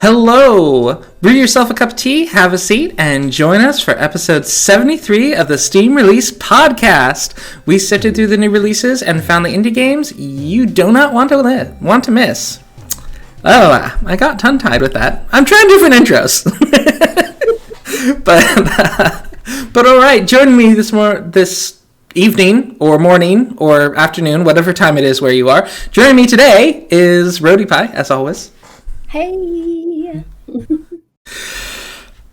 Hello! Brew yourself a cup of tea, have a seat, and join us for episode 73 of the Steam Release Podcast. We sifted through the new releases and found the indie games you do not want to miss. Oh, I got tongue-tied with that. I'm trying different intros. but all right, join me this evening or morning or afternoon, whatever time it is where you are. Joining me today is Roadie Pie, as always. Hey.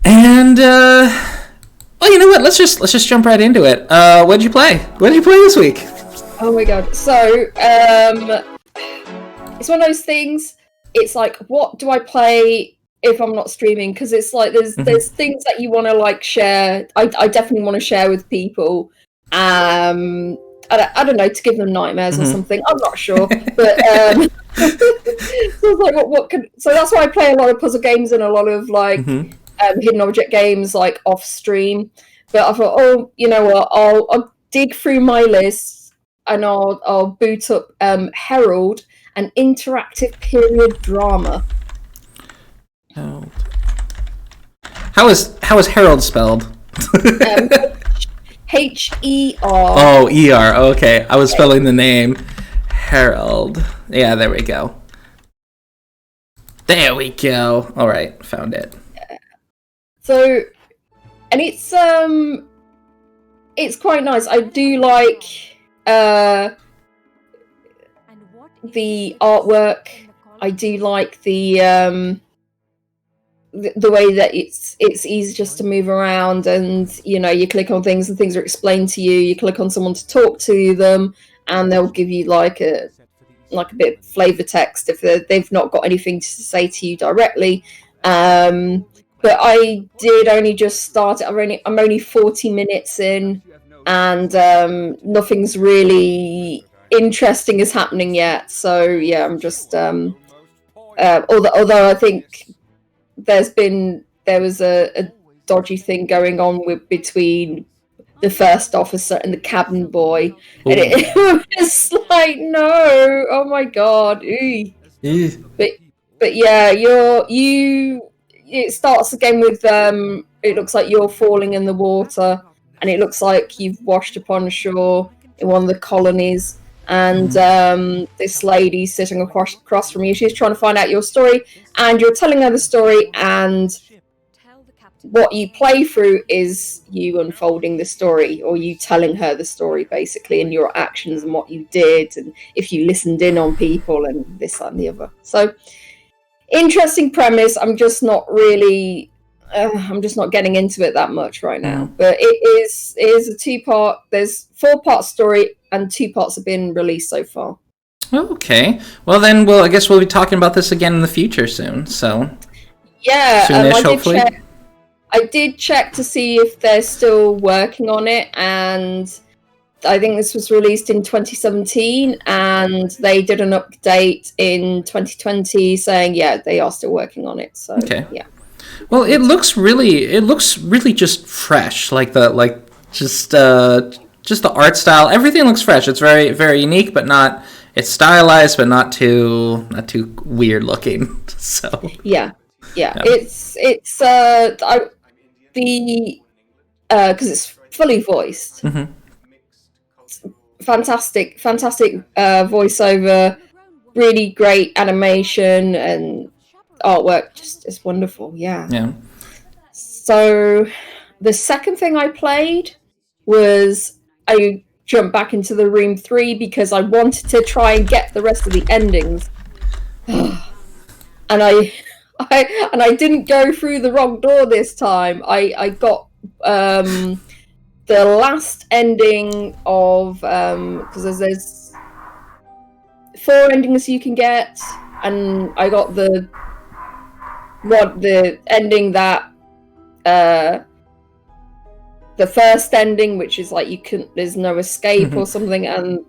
And well, you know what? Let's just jump right into it. What did you play? What did you play this week? Oh my god! So it's one of those things. It's like, what do I play if I'm not streaming? Because it's like there's things that you want to like share. I definitely want to share with people. I don't know, to give them nightmares or something. I'm not sure, but so it's like, so that's why I play a lot of puzzle games and a lot of like hidden object games like off stream. But I thought, oh, you know what? I'll dig through my list and I'll boot up Herald, an interactive period drama. Herald. How is Herald spelled? H-E-R. Oh, E-R. Okay. I was spelling the name. Herald. Yeah, there we go. There we go. All right. Found it. So, and it's quite nice. I do like the artwork. I do like the way that it's easy just to move around, and you know, you click on things and things are explained to you. You click on someone to talk to them and they'll give you like a bit of flavor text if they've not got anything to say to you directly. But I did only just start it. I'm only 40 minutes in, and nothing's really interesting is happening yet. So yeah, I'm just although I think there was a dodgy thing going on between the first officer and the cabin boy. Ooh. And it was like, no, oh my god. But yeah, it starts again with it looks like you're falling in the water, and it looks like you've washed upon shore in one of the colonies. And this lady sitting across from you, she's trying to find out your story, and you're telling her the story, and what you play through is you unfolding the story, or you telling her the story, basically, and your actions and what you did, and if you listened in on people, and this, that, and the other. So, interesting premise. I'm just not getting into it that much right now. But it is a 2-part. There's 4-part story, and 2 parts have been released so far. Okay. Well, then, I guess we'll be talking about this again in the future soon. So yeah, soonish, hopefully. I did check to see if they're still working on it, and I think this was released in 2017, and they did an update in 2020 saying, yeah, they are still working on it. So okay. Yeah. Well, it looks really just fresh, just the art style. Everything looks fresh. It's very, very unique, but not. It's stylized, but not too weird looking. So yeah. It's because it's fully voiced. Fantastic voiceover, really great animation and artwork. Just is wonderful. Yeah. So the second thing I played was I jumped back into the Room 3 because I wanted to try and get the rest of the endings. And I didn't go through the wrong door this time. I got the last ending of because there's 4 endings you can get, and I got the ending that the first ending, which is like there's no escape or something, and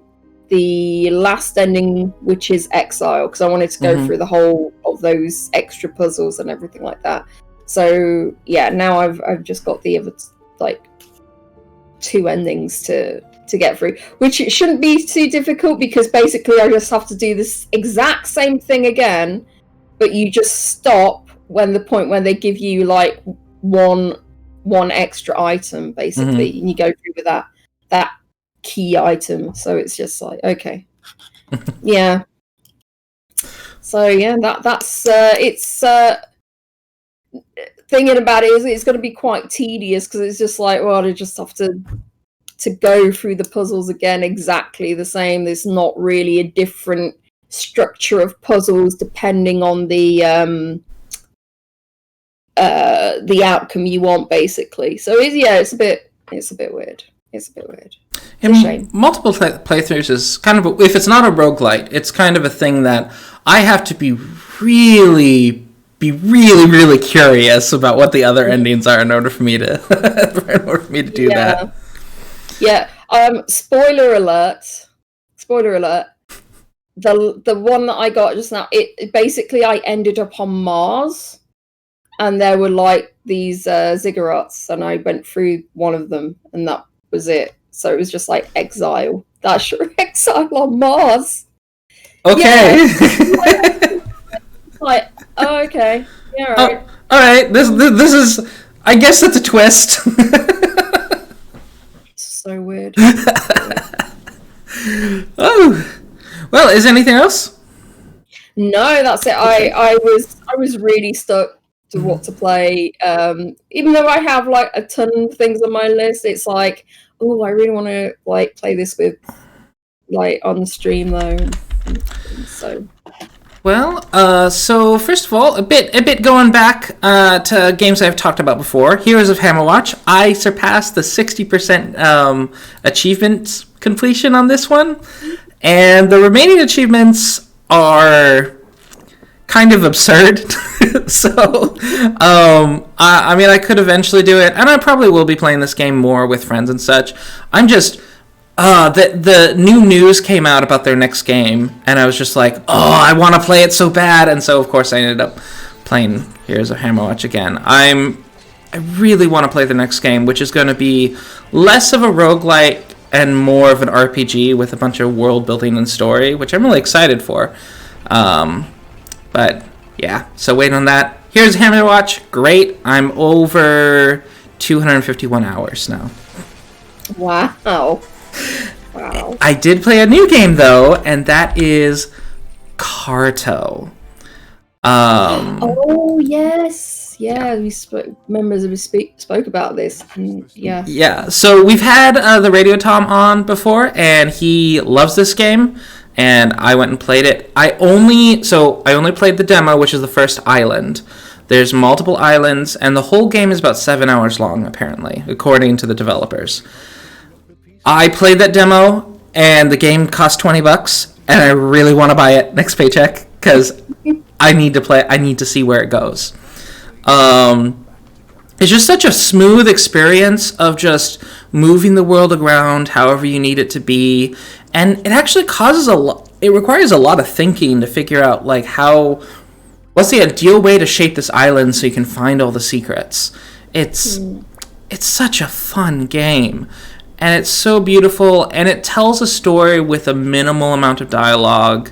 the last ending, which is exile, because I wanted to go through the whole of those extra puzzles and everything like that. So yeah, now I've just got the other like 2 endings to get through, which it shouldn't be too difficult, because basically I just have to do this exact same thing again, but you just stop when the point when they give you like one extra item basically, and you go through with that key item. So it's just like, okay, yeah. So yeah, that's it's thinking about it is it's going to be quite tedious because it's just like, well, I just have to go through the puzzles again exactly the same. There's not really a different structure of puzzles depending on the outcome you want, basically. So it's a bit weird. It's a bit weird. In multiple playthroughs is kind of if it's not a roguelite, it's kind of a thing that I have to be really curious about what the other endings are in order for me to do that. Yeah. Spoiler alert. The one that I got just now, it basically I ended up on Mars, and there were like these ziggurats, and I went through one of them, and that was it. So it was just like exile. That's your exile on Mars. Okay. Yeah. Like, oh, okay. Yeah, right. All right. This is. I guess that's a twist. So weird. Oh, well. Is anything else? No, that's it. Okay. I was really stuck to what to play. Even though I have like a ton of things on my list, it's like, oh, I really want to like play this with like on the stream though. So. Well, so first of all, a bit going back to games I've talked about before. Heroes of Hammerwatch. I surpassed the 60% achievement completion on this one, and the remaining achievements are kind of absurd. So, I mean, I could eventually do it, and I probably will be playing this game more with friends and such. I'm just. The new news came out about their next game, and I was just like, oh, I want to play it so bad, and so of course I ended up playing Heroes of Hammerwatch again. I really want to play the next game, which is going to be less of a roguelite and more of an RPG with a bunch of world building and story, which I'm really excited for. But yeah, so wait on that. Here's Hammerwatch, great. I'm over 251 hours now. Wow. I did play a new game though, and that is Carto. Oh yes, yeah. We spoke about this. Yeah. Yeah. So we've had the Radio Tom on before, and he loves this game. And I went and played it. I only played the demo, which is the first island. There's multiple islands, and the whole game is about 7 hours long, apparently, according to the developers. I played that demo, and the game cost $20, and I really want to buy it next paycheck because I need to play. I need to see where it goes. It's just such a smooth experience of just moving the world around however you need it to be, and it actually causes it requires a lot of thinking to figure out like what's the ideal way to shape this island so you can find all the secrets. It's such a fun game. And it's so beautiful, and it tells a story with a minimal amount of dialogue.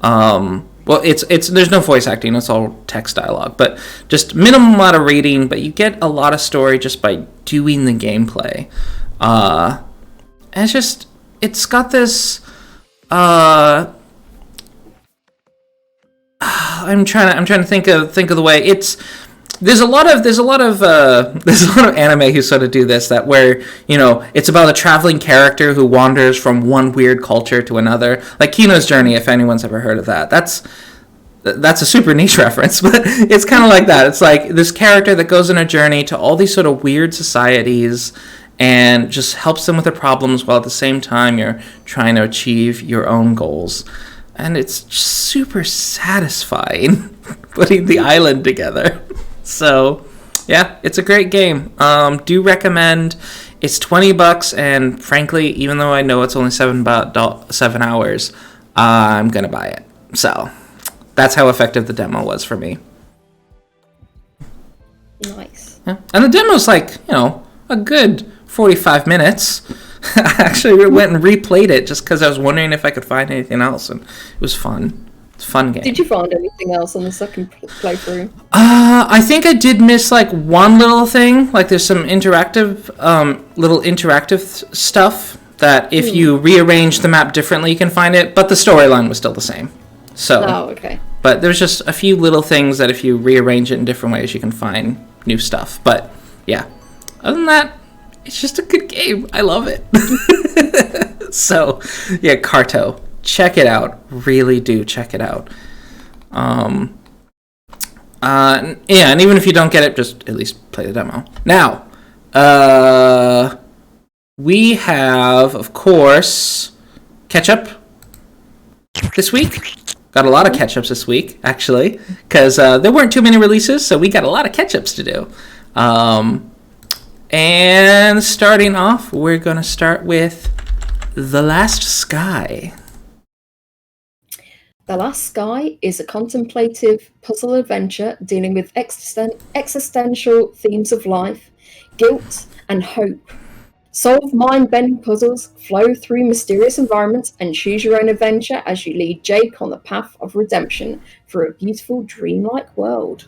Well, there's no voice acting; it's all text dialogue, but just minimal amount of reading. But you get a lot of story just by doing the gameplay. And it's got this. I'm trying to think of the way There's a lot of anime who sort of do this, that where, you know, it's about a traveling character who wanders from one weird culture to another, like Kino's Journey, if anyone's ever heard of that. That's a super niche reference, but it's kind of like that. It's like this character that goes on a journey to all these sort of weird societies and just helps them with their problems while at the same time you're trying to achieve your own goals. And it's just super satisfying putting the island together. So, yeah, it's a great game. Do recommend. It's $20, and frankly, even though I know it's only 7 hours, I'm gonna buy it. So, that's how effective the demo was for me. Nice. Yeah. And the demo's like, you know, a good 45 minutes. I actually went and replayed it just because I was wondering if I could find anything else, and it was fun. It's a fun game. Did you find anything else on the second playthrough? I think I did miss like one little thing. Like there's some interactive, little interactive stuff that if you rearrange the map differently, you can find it. But the storyline was still the same. So. Oh, okay. But there's just a few little things that if you rearrange it in different ways, you can find new stuff. But yeah, other than that, it's just a good game. I love it. So yeah, Carto, check it out. Really do check it out. Yeah, and even if you don't get it, just at least play the demo. Now, we have, of course, Catchup this week. Got a lot of catch-ups this week, actually, because there weren't too many releases, so we got a lot of catch-ups to do. And starting off, we're going to start with The Last Sky. The Last Sky is a contemplative puzzle adventure dealing with existential themes of life, guilt, and hope. Solve mind-bending puzzles, flow through mysterious environments, and choose your own adventure as you lead Jake on the path of redemption through a beautiful, dreamlike world.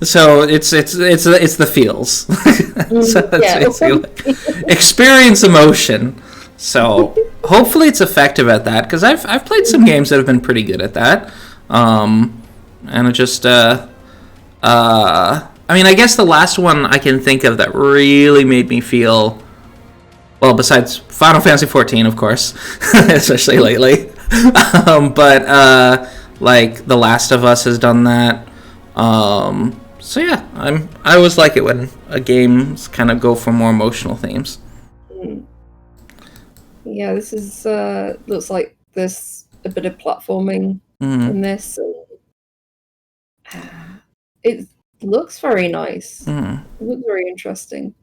So it's the feels. So that's basically experience emotion. So hopefully it's effective at that, because I've played some games that have been pretty good at that. And it just I mean, I guess the last one I can think of that really made me feel, well, besides Final Fantasy XIV, of course, especially lately, but like The Last of Us has done that. So yeah, I always like it when games kind of go for more emotional themes. Yeah, this is looks like there's a bit of platforming in this. It looks very nice. It looks very interesting.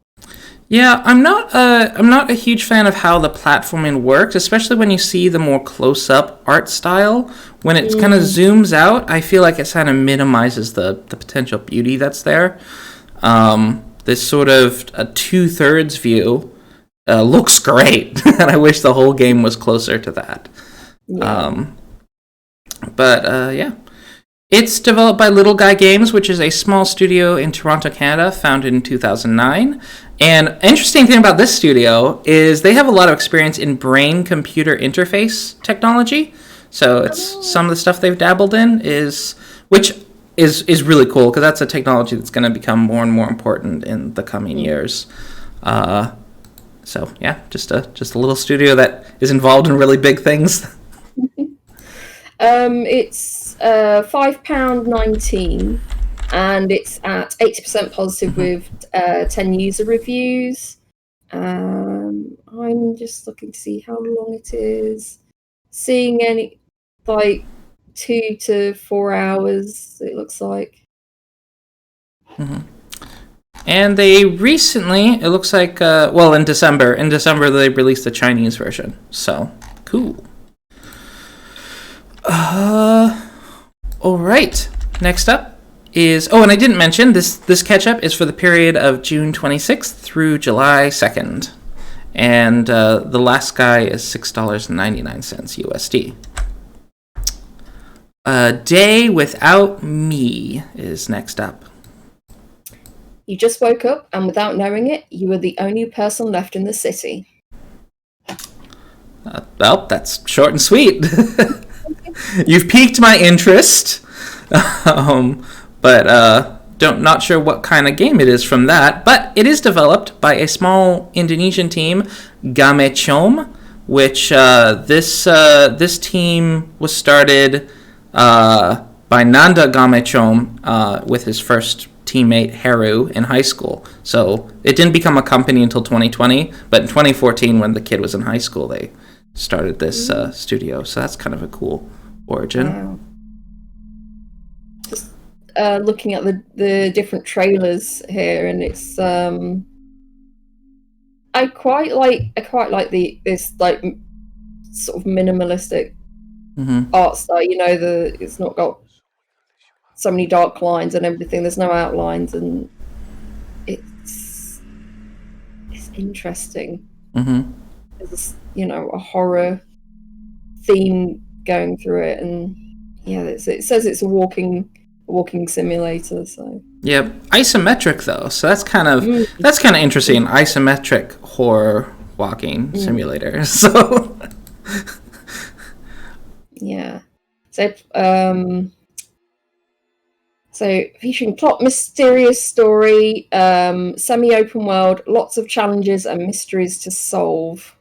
Yeah, I'm not a huge fan of how the platforming works, especially when you see the more close-up art style. When it kind of zooms out, I feel like it kind of minimizes the potential beauty that's there. This sort of a 2/3 view looks great, and I wish the whole game was closer to that. Yeah. Yeah. It's developed by Little Guy Games, which is a small studio in Toronto, Canada, founded in 2009. And an interesting thing about this studio is they have a lot of experience in brain-computer interface technology. So it's some of the stuff they've dabbled in which is really cool, because that's a technology that's going to become more and more important in the coming years. So yeah, just a little studio that is involved in really big things. It's £5.19, and it's at 80% positive with 10 user reviews. I'm just looking to see how long it is. Seeing any like 2 to 4 hours, it looks like. And they recently, it looks like, in December they released the Chinese version. So cool. All right. Next up is... Oh, and I didn't mention, this catch-up is for the period of June 26th through July 2nd. And The Last Sky is $6.99 USD. Day Without Me is next up. You just woke up, and without knowing it, you were the only person left in the city. Well, that's short and sweet. You've piqued my interest, but not sure what kind of game it is from that. But it is developed by a small Indonesian team, Gamechom, which this team was started by Nanda Gamechom with his first teammate Heru in high school. So it didn't become a company until 2020, but in 2014, when the kid was in high school, they started this studio. So that's kind of a cool origin. Wow. Just looking at the different trailers here, and it's I quite like this like sort of minimalistic art style. You know, it's not got so many dark lines and everything. There's no outlines, and it's interesting. There's a horror theme going through it, and yeah, it says it's a walking simulator. So yep, isometric though, so that's kind of interesting. Isometric horror walking simulator. So yeah, so featuring plot, mysterious story, semi-open world, lots of challenges and mysteries to solve.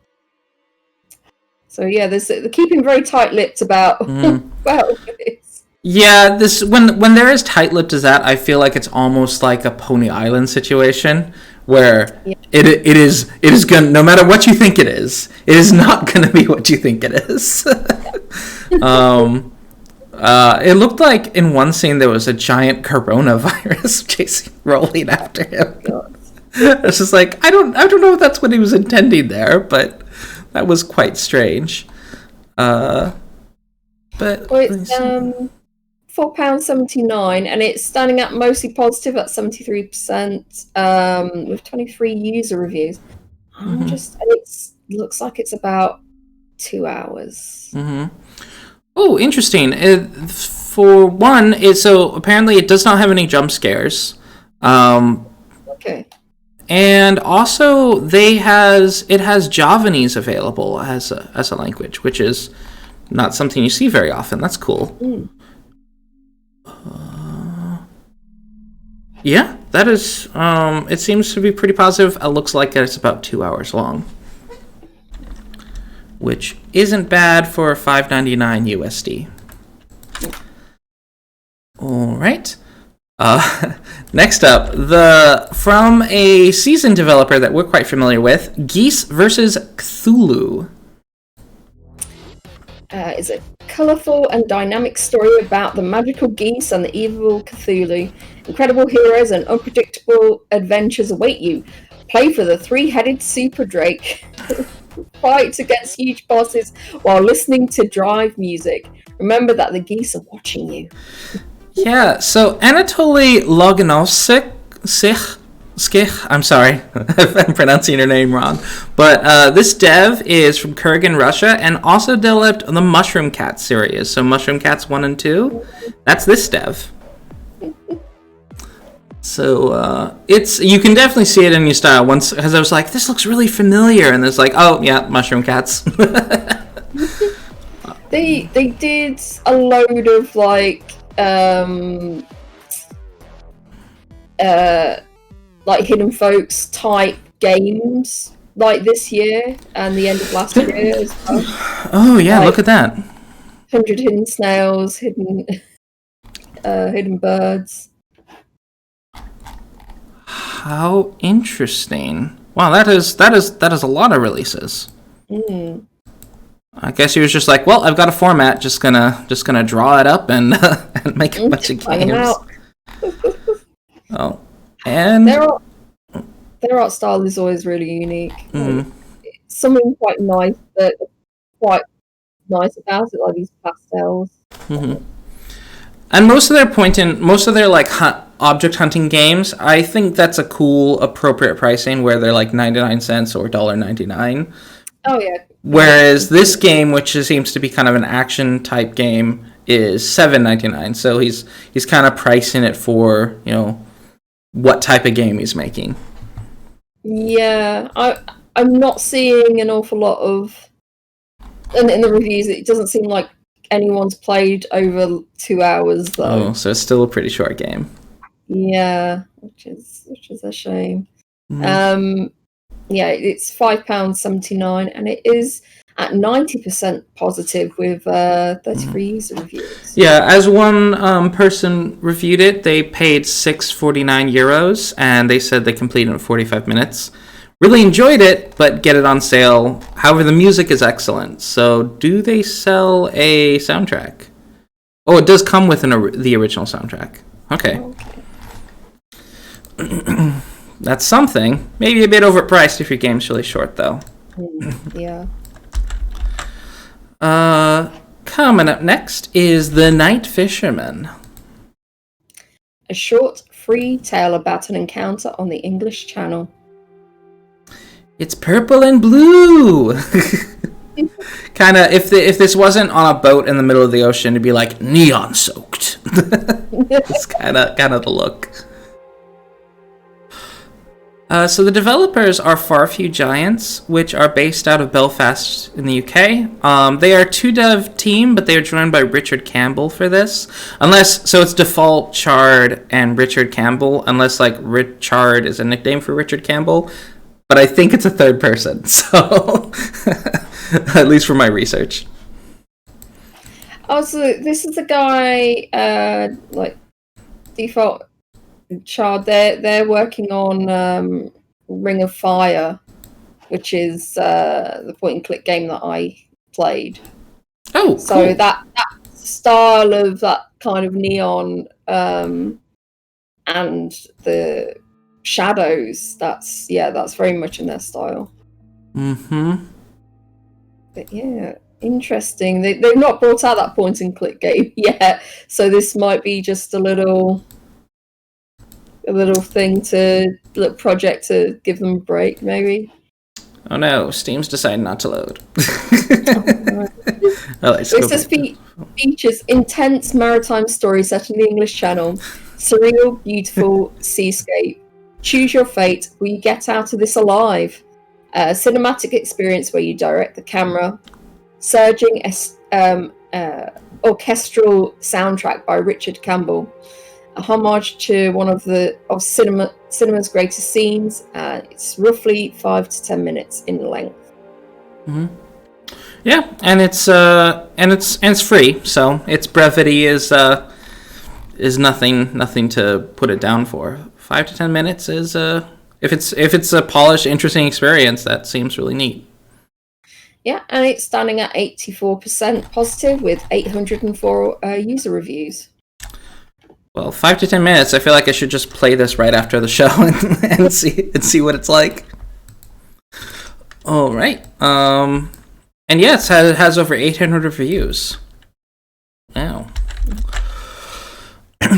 So yeah, they're keeping very tight-lipped about about this. Yeah, this when they're as tight-lipped as that, I feel like it's almost like a Pony Island situation where it is gonna, no matter what you think it is not gonna be what you think it is. It looked like in one scene there was a giant coronavirus rolling after him. It's just like I don't know if that's what he was intending there, but that was quite strange. But it's £4.79, and it's standing out mostly positive at 73%, with 23 user reviews. It looks like it's about 2 hours. Oh, interesting. For one, so apparently it does not have any jump scares. Okay. And also, it has Javanese available as a language, which is not something you see very often. That's cool. Yeah, that is. It seems to be pretty positive. It looks like it's about 2 hours long, which isn't bad for $5.99 USD. All right. Next up, from a seasoned developer that we're quite familiar with, GEESE versus CTHULHU. It's a colourful and dynamic story about the magical geese and the evil Cthulhu. Incredible heroes and unpredictable adventures await you. Play for the three-headed super drake. Fight against huge bosses while listening to drive music. Remember that the geese are watching you. Yeah, so Anatoly Loganovsky, I'm sorry if I'm pronouncing your name wrong, but this dev is from Kurgan, Russia, and also developed the Mushroom Cat series. So Mushroom Cats 1 and 2, that's this dev. So you can definitely see it in your style. Once, because I was like, this looks really familiar, and it's like, oh yeah, Mushroom Cats. They did a load of like Hidden Folks type games like this year and the end of last year as well. Oh yeah, look at that. 100 Hidden Snails, Hidden Birds. How interesting! Wow, that is a lot of releases. I guess he was just like, well, I've got a format, just gonna draw it up and make a bunch of games. Oh, and their art style is always really unique. It's something quite nice about it, like these pastels. And most of their like object hunting games, I think that's a cool, appropriate pricing where they're like 99 cents or $1.99. Oh yeah. Whereas this game, which seems to be kind of an action type game, is $7.99. So he's kind of pricing it for, what type of game he's making. Yeah, I'm not seeing an awful lot of, and in the reviews, it doesn't seem like anyone's played over 2 hours though. Oh, so it's still a pretty short game. Yeah, which is a shame. Yeah, it's £5.79, and it is at 90% positive with 33 user reviews. Yeah, as one person reviewed it, they paid €6.49, and they said they completed it in 45 minutes. Really enjoyed it, but get it on sale. However, the music is excellent. So, do they sell a soundtrack? Oh, it does come with the original soundtrack. Okay. That's something. Maybe a bit overpriced if your game's really short, though. Yeah. Coming up next is The Night Fisherman. A short, free tale about an encounter on the English Channel. It's purple and blue! Kind kind of, if this wasn't on a boat in the middle of the ocean, it'd be like neon soaked. It's kind of the look. So the developers are Far Few Giants, which are based out of Belfast in the UK. They are a 2-dev team, but they are joined by Richard Campbell for this. So it's Default, Chard, and Richard Campbell, unless like Richard is a nickname for Richard Campbell. But I think it's a third person, so at least for my research. Also, this is the guy, like Default. Chard, they're working on Ring of Fire, which is the point-and-click game that I played. Oh, so cool. that style of that kind of neon and the shadows, that's very much in their style. Mm-hmm. But yeah, interesting. They've not brought out that point-and-click game yet, so this might be just a little project to give them a break, maybe. Oh no, Steam's decided not to load. It says features intense maritime story set in the English Channel, surreal, beautiful seascape. Choose your fate. Will you get out of this alive? A cinematic experience where you direct the camera. Surging orchestral soundtrack by Richard Campbell. A homage to one of cinema's greatest scenes. It's roughly 5 to 10 minutes in length. Mm-hmm. Yeah, and it's free, so its brevity is nothing to put it down for. 5 to 10 minutes is if it's a polished, interesting experience, that seems really neat. Yeah, and it's standing at 84% positive with 804 user reviews. Well, 5 to 10 minutes. I feel like I should just play this right after the show and see what it's like. All right. And yeah, it has over 800 reviews. Wow.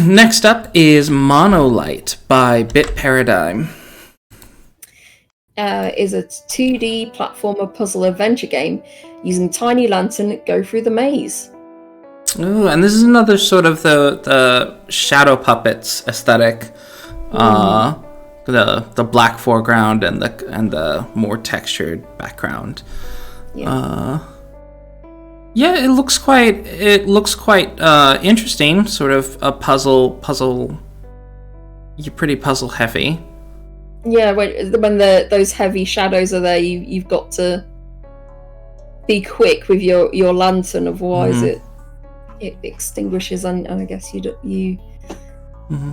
Next up is Monolight by Bit Paradigm. Is a 2D platformer puzzle adventure game using tiny lantern go through the maze. Ooh, and this is another sort of the shadow puppets aesthetic. The black foreground and the more textured background. Yeah. Yeah, it looks quite interesting. Sort of a puzzle. You're pretty puzzle heavy. Yeah, when those heavy shadows are there, you've got to be quick with your lantern, otherwise it extinguishes, and I guess you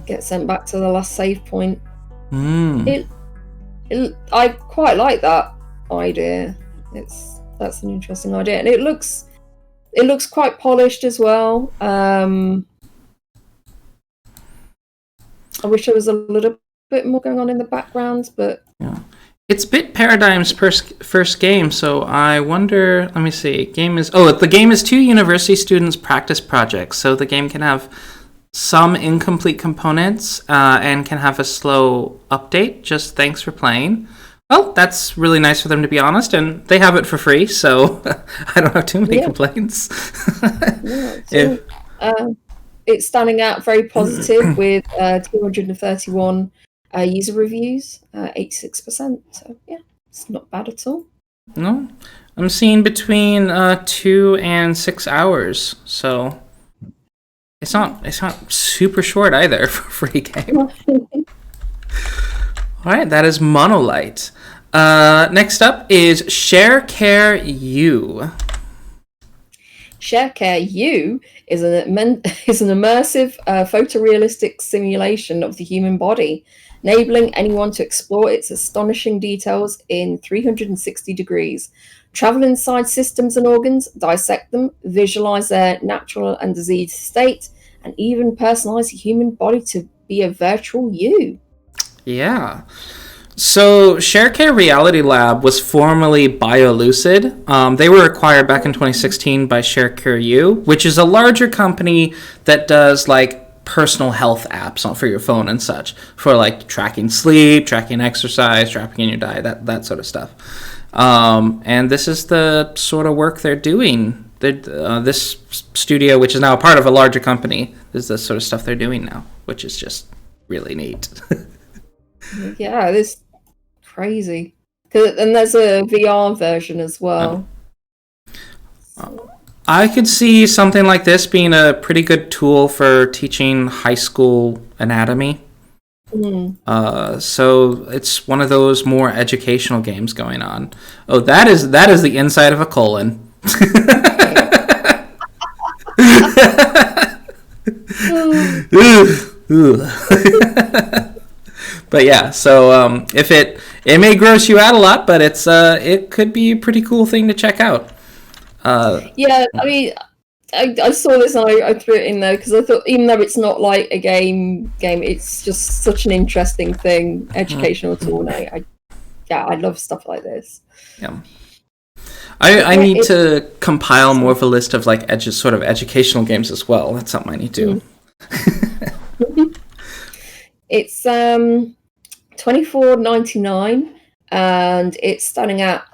get sent back to the last save point. I quite like that idea. That's an interesting idea, and it looks quite polished as well. I wish there was a little bit more going on in the background, but yeah. It's Bit Paradigm's first game, so I wonder. Let me see. The game is 2 university students' practice projects, so the game can have some incomplete components and can have a slow update. Just thanks for playing. Well, that's really nice for them, to be honest, and they have it for free, so I don't have too many complaints. It's standing out very positive with 231 user reviews, 86%. So yeah, it's not bad at all. No, I'm seeing between 2 and 6 hours, so it's not super short either for a free game. All right, that is Monolight. Next up is Sharecare U. Sharecare U is an immersive photorealistic simulation of the human body, enabling anyone to explore its astonishing details in 360 degrees. Travel inside systems and organs, dissect them, visualize their natural and diseased state, and even personalize the human body to be a virtual you. Yeah. So Sharecare Reality Lab was formerly BioLucid. They were acquired back in 2016 by Sharecare U, which is a larger company that does like personal health apps for your phone and such, for like tracking sleep, tracking exercise, tracking your diet, that sort of stuff. And this is the sort of work they're doing. This studio, which is now a part of a larger company, is the sort of stuff they're doing now, which is just really neat. Yeah, this is crazy. And there's a VR version as well. I could see something like this being a pretty good tool for teaching high school anatomy. So it's one of those more educational games going on. Oh, that is the inside of a colon. But yeah, so if it may gross you out a lot, but it could be a pretty cool thing to check out. Yeah, I mean, I saw this and I threw it in there because I thought, even though it's not like a game, it's just such an interesting thing, educational tool. And I love stuff like this. Yeah. I need to compile more of a list of like sort of educational games as well. That's something I need to. It's $24.99 and it's starting at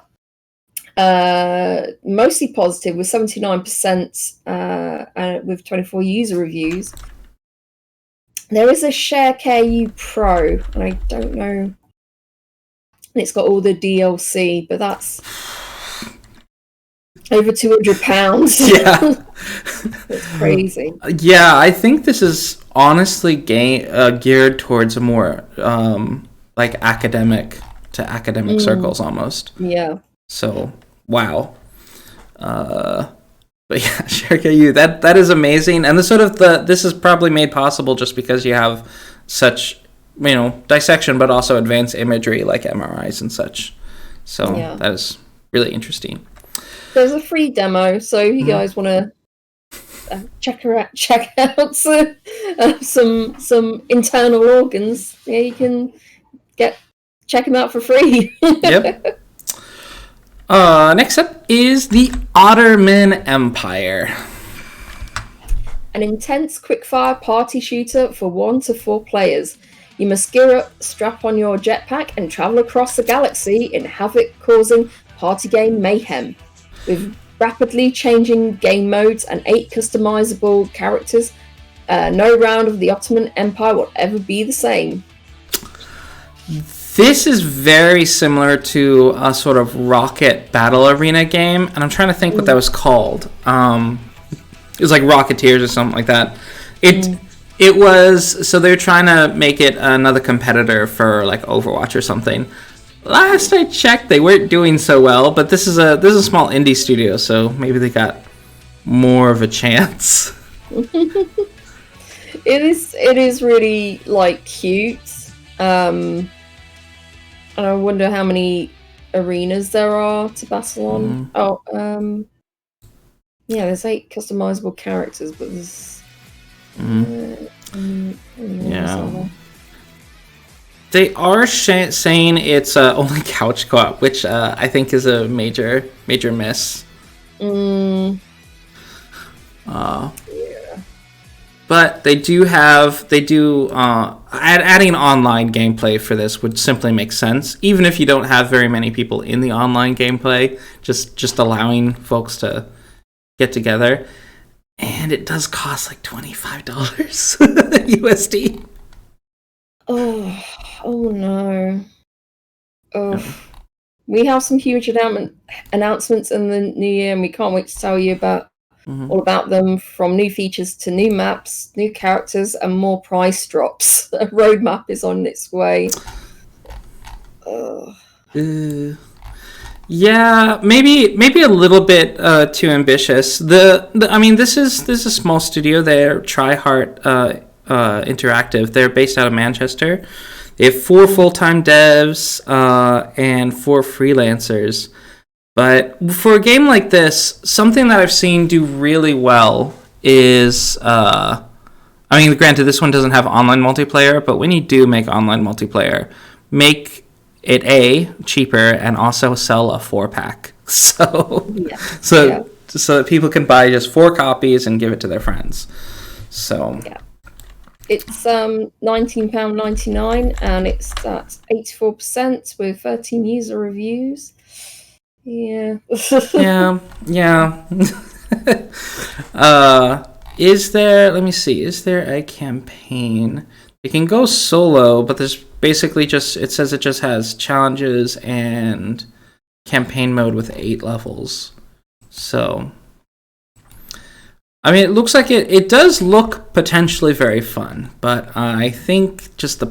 mostly positive with 79% with 24 user reviews. There is a Sharecare Pro, and I don't know. And it's got all the DLC, but that's over £200. Yeah. It's crazy. Yeah, I think this is honestly geared towards a more like academic circles almost. Yeah. So wow. But yeah, Sharecare, that is amazing, and this is probably made possible just because you have such dissection, but also advanced imagery like MRIs and such. So that is really interesting. There's a free demo, so if you guys want to check out some internal organs, yeah, you can check them out for free. Yep. Next up is the Otterman Empire. An intense quickfire party shooter for 1 to 4 players. You must gear up, strap on your jetpack, and travel across the galaxy in havoc-causing party game mayhem. With rapidly changing game modes and 8 customizable characters, no round of the Ottoman Empire will ever be the same. This is very similar to a sort of Rocket Battle Arena game, and I'm trying to think what that was called. It was like Rocketeers or something like that. It was, so they're trying to make it another competitor for like Overwatch or something. Last I checked, they weren't doing so well, but this is a small indie studio, so maybe they got more of a chance. It is really like cute. And I wonder how many arenas there are to Barcelona. Yeah, there's 8 customizable characters, but there's yeah. They are saying it's only couch co-op, which I think is a major miss. Yeah. But they do adding online gameplay for this would simply make sense, even if you don't have very many people in the online gameplay. Just allowing folks to get together, and it does cost like $25 USD. Oh no. We have some huge announcements in the new year, and we can't wait to tell you about all about them, from new features to new maps, new characters, and more price drops. A roadmap is on its way. Yeah, maybe a little bit too ambitious. I mean, this is a small studio. They're Tryhard Interactive. They're based out of Manchester. They have 4 full-time devs and 4 freelancers. But for a game like this, something that I've seen do really well is, I mean, granted, this one doesn't have online multiplayer, but when you do make online multiplayer, make it cheaper and also sell a 4-pack. So that people can buy just 4 copies and give it to their friends. So yeah. It's £19.99 and it's at 84% with 13 user reviews. Yeah. Yeah. Let me see, is there a campaign? You can go solo, but there's basically it says it just has challenges and campaign mode with 8 levels. So, I mean, it looks like it does look potentially very fun, but I think just the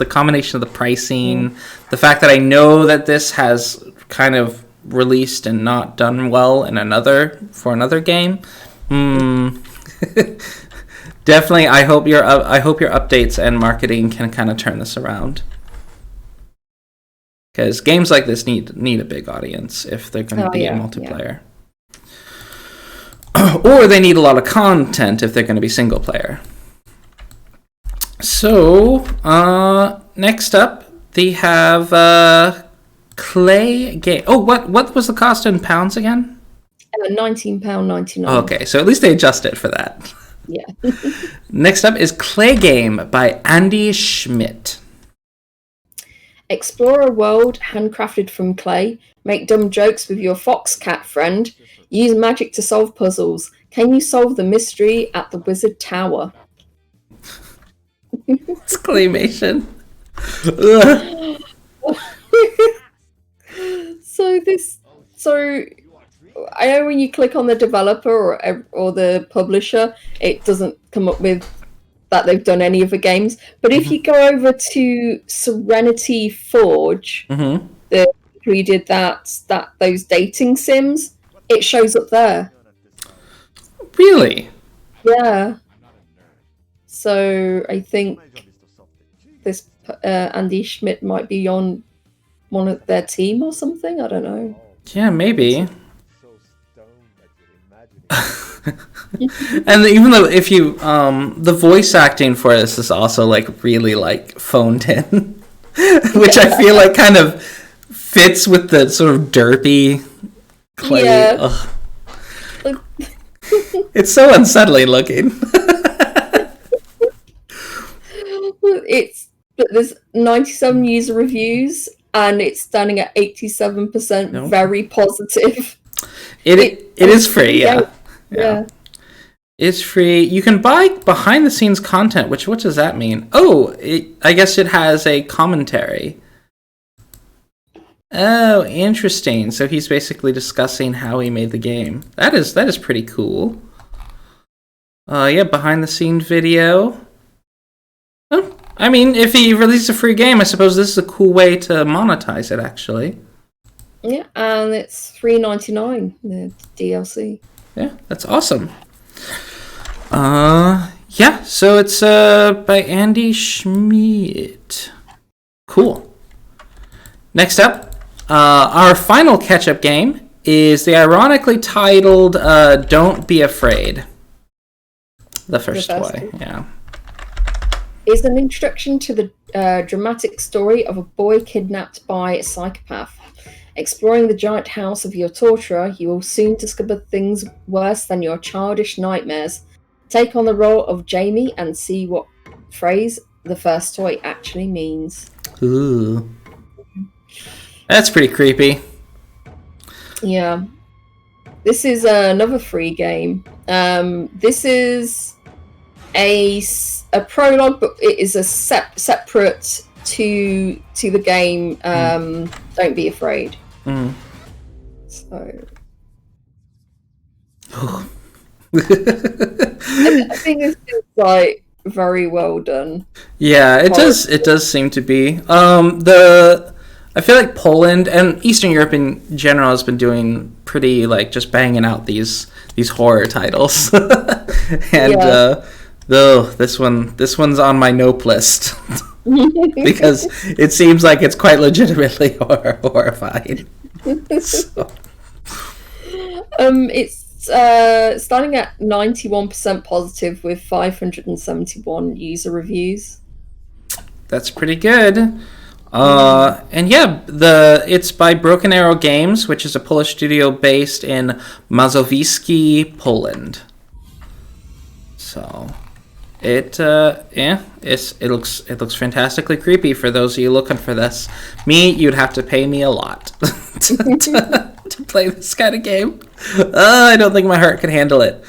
combination of the pricing, the fact that I know that this has kind of released and not done well in another game. Definitely, I hope your updates and marketing can kind of turn this around, because games like this need a big audience if they're going to be a multiplayer, or they need a lot of content if they're going to be single player. So next up, they have Clay Game. Oh, what was the cost in pounds again? £19.99. Okay, so at least they adjusted for that. Yeah. Next up is Clay Game by Andy Schmitt. Explore a world handcrafted from clay. Make dumb jokes with your fox cat friend. Use magic to solve puzzles. Can you solve the mystery at the Wizard Tower? It's claymation. So I know when you click on the developer or the publisher, it doesn't come up with that they've done any of the games. But if you go over to Serenity Forge, the who did those dating sims, it shows up there. Really? Yeah. So I think this Andy Schmitt might be on one of their team or something. I don't know. Yeah, maybe. And even though if you the voice acting for this is also like really like phoned in, which I feel like kind of fits with the sort of derpy clay. Yeah. It's so unsettling looking. There's 97 user reviews and it's standing at 87%. Nope. Very positive. It is free, yeah. Yeah. It's free. You can buy behind the scenes content, what does that mean? Oh, I guess it has a commentary. Oh, interesting. So he's basically discussing how he made the game. That is pretty cool. Yeah, behind the scenes video. Oh, I mean, if he releases a free game, I suppose this is a cool way to monetize it, actually. Yeah, and it's $3.99, the DLC. Yeah, that's awesome. Yeah, so it's by Andy Schmitt. Cool. Next up, our final catch-up game is the ironically titled Don't Be Afraid. The first toy, yeah. Is an introduction to the dramatic story of a boy kidnapped by a psychopath. Exploring the giant house of your torturer, you will soon discover things worse than your childish nightmares. Take on the role of Jamie and see what phrase the first toy actually means. Ooh. That's pretty creepy. Yeah. This is another free game. This is a prologue, but it is a separate to the game. Don't Be Afraid. So I think this is like very well done. Yeah, it does seem to be. I feel like Poland and Eastern Europe in general has been doing pretty like just banging out these horror titles. And though this one's on my nope list. Because it seems like it's quite legitimately horrifying. So. It's starting at 91% positive with 571 user reviews. That's pretty good. And yeah, it's by Broken Arrow Games, which is a Polish studio based in Mazowieckie, Poland. So it looks fantastically creepy for those of you looking for this. Me, you'd have to pay me a lot to to play this kind of game. I don't think my heart can handle it.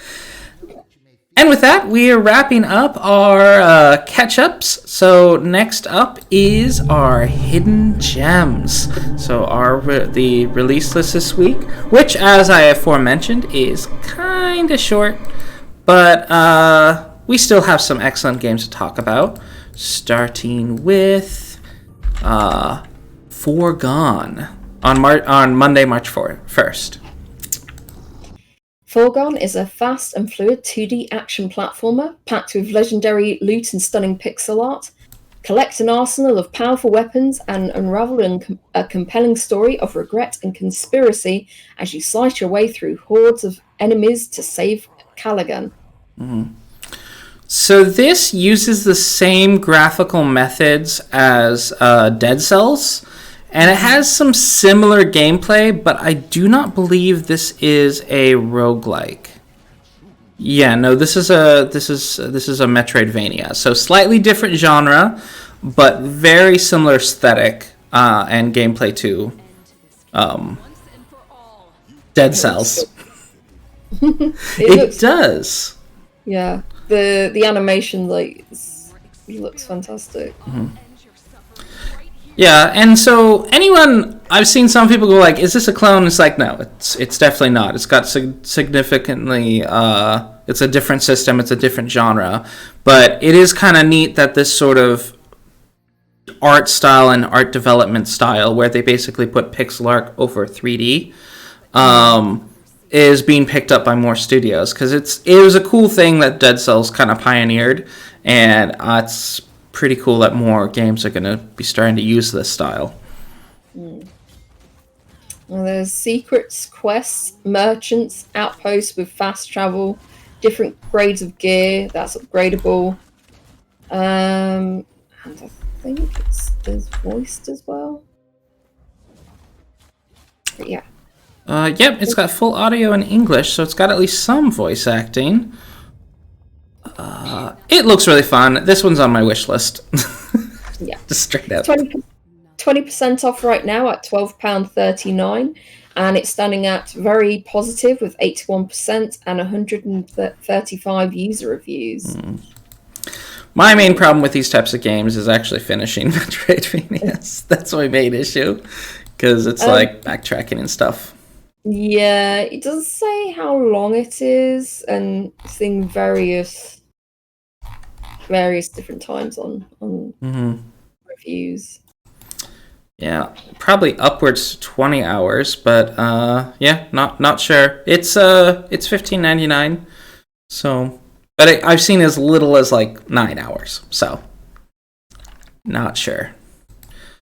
And with that, we are wrapping up our catch-ups. So next up is our hidden gems. So the release list this week, which, as I aforementioned, is kind of short, but we still have some excellent games to talk about. Starting with Foregone on Monday, March 1st. Foregone is a fast and fluid 2D action platformer packed with legendary loot and stunning pixel art. Collect an arsenal of powerful weapons and unravel a compelling story of regret and conspiracy as you slice your way through hordes of enemies to save Callaghan. Mm-hmm. So this uses the same graphical methods as Dead Cells, and it has some similar gameplay, but I do not believe this is a roguelike. Yeah, no, this is a Metroidvania. So slightly different genre, but very similar aesthetic and gameplay to Dead Cells. It does. Yeah, the animation it looks fantastic. Mm-hmm. Yeah, and so I've seen some people go like, is this a clone? It's like, no, it's definitely not. It's got significantly, it's a different system, it's a different genre, but it is kind of neat that this sort of art style and art development style, where they basically put pixel art over 3D, is being picked up by more studios, because it was a cool thing that Dead Cells kind of pioneered, and it's pretty cool that more games are going to be starting to use this style. Well, there's secrets, quests, merchants, outposts with fast travel, different grades of gear that's upgradable, and I think there's voiced as well. But yeah. Yep, it's got full audio in English, so it's got at least some voice acting. It looks really fun. This one's on my wish list. Yeah. Just straight up. 20% off right now at £12.39, and it's standing at very positive with 81% and 135 user reviews. My main problem with these types of games is actually finishing Metroidvanias. That's my main issue, because it's like backtracking and stuff. Yeah, it doesn't say how long it is, and seeing various different times on reviews. Yeah, probably upwards to 20 hours, but yeah, not sure. It's $15.99, so, but I've seen as little as like 9 hours, so not sure.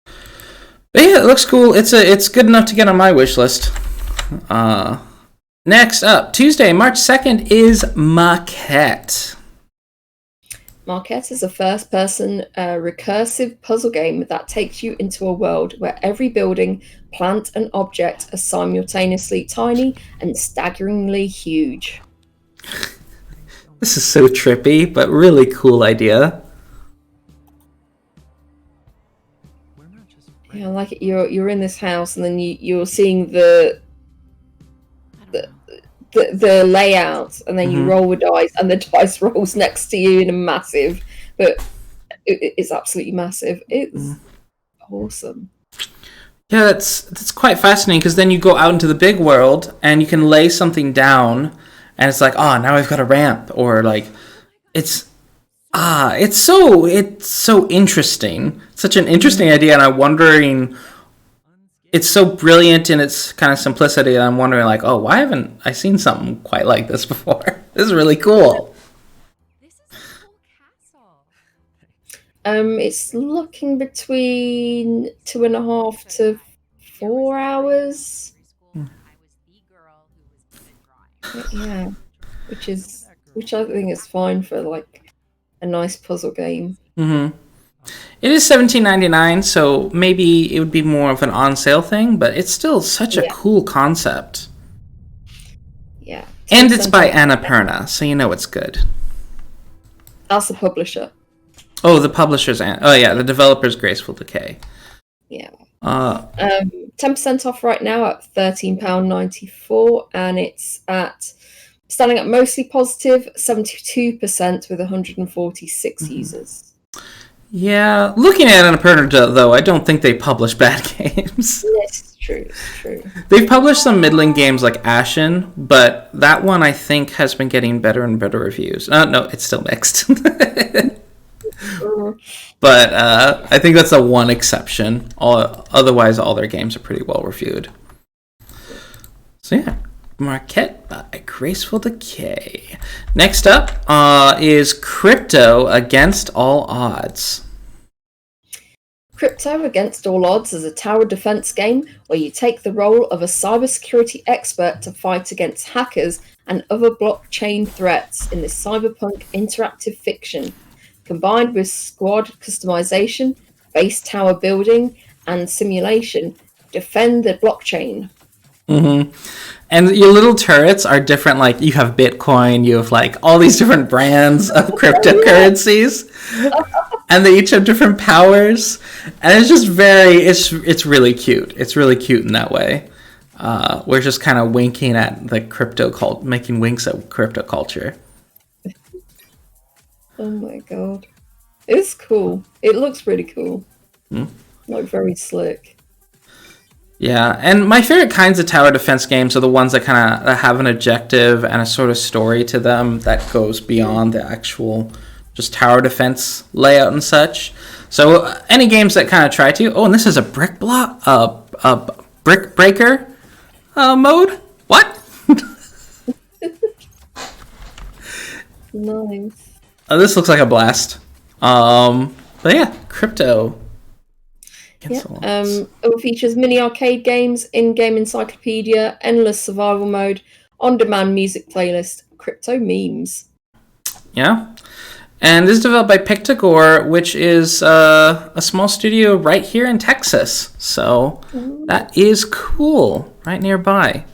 But yeah, it looks cool. It's good enough to get on my wish list. Next up, Tuesday, March 2nd is Maquette. Maquette is a first-person recursive puzzle game that takes you into a world where every building, plant, and object are simultaneously tiny and staggeringly huge. This is so trippy, but really cool idea. Yeah, I like it. You're in this house, and then you're seeing the layout, and then you roll the dice, and the dice rolls next to you in a massive, but it's absolutely massive. It's awesome. Yeah, that's quite fascinating, because then you go out into the big world and you can lay something down, and it's like, oh, now I've got a ramp, or like, it's so interesting. Such an interesting idea, and I'm wondering. It's so brilliant in its kind of simplicity, and I'm wondering, like, oh, why haven't I seen something quite like this before? This is really cool. This is a cool castle. It's looking between 2.5 to 4 hours. Yeah, which I think is fine for like a nice puzzle game. Mm-hmm. It is $17.99, so maybe it would be more of an on-sale thing, but it's still such a cool concept. Yeah. And it's by Annapurna, so you know it's good. That's the publisher. Oh, the publisher's... the developer's Graceful Decay. Yeah. 10% off right now at £13.94, and it's standing at mostly positive, 72% with 146 users. Yeah, looking at it on a though, I don't think they publish bad games. Yes, it's true. They've published some middling games like Ashen, but that one I think has been getting better and better reviews. No, it's still mixed. But I think that's the one exception. Otherwise, all their games are pretty well reviewed. So yeah, Maquette by Graceful Decay. Next up is Crypto Against All Odds. Crypto Against All Odds is a tower defense game where you take the role of a cybersecurity expert to fight against hackers and other blockchain threats in this cyberpunk interactive fiction. Combined with squad customization, base tower building, and simulation, defend the blockchain. Mm-hmm. And your little turrets are different. Like you have Bitcoin, you have like all these different brands of cryptocurrencies, and they each have different powers. And it's just it's really cute. It's really cute in that way. We're just kind of winking at the making winks at crypto culture. Oh my god. It's cool. It looks really cool. Like very slick. Yeah, and my favorite kinds of tower defense games are the ones that kind of have an objective and a sort of story to them that goes beyond the actual just tower defense layout and such. So any games that kind of try to... Oh, and this is a brick breaker mode? What? Nice. This looks like a blast. But yeah, Crypto. It features mini arcade games, in-game encyclopedia, endless survival mode, on-demand music playlist, crypto memes. Yeah. And this is developed by Pictogore, which is a small studio right here in Texas. So that is cool. Right nearby.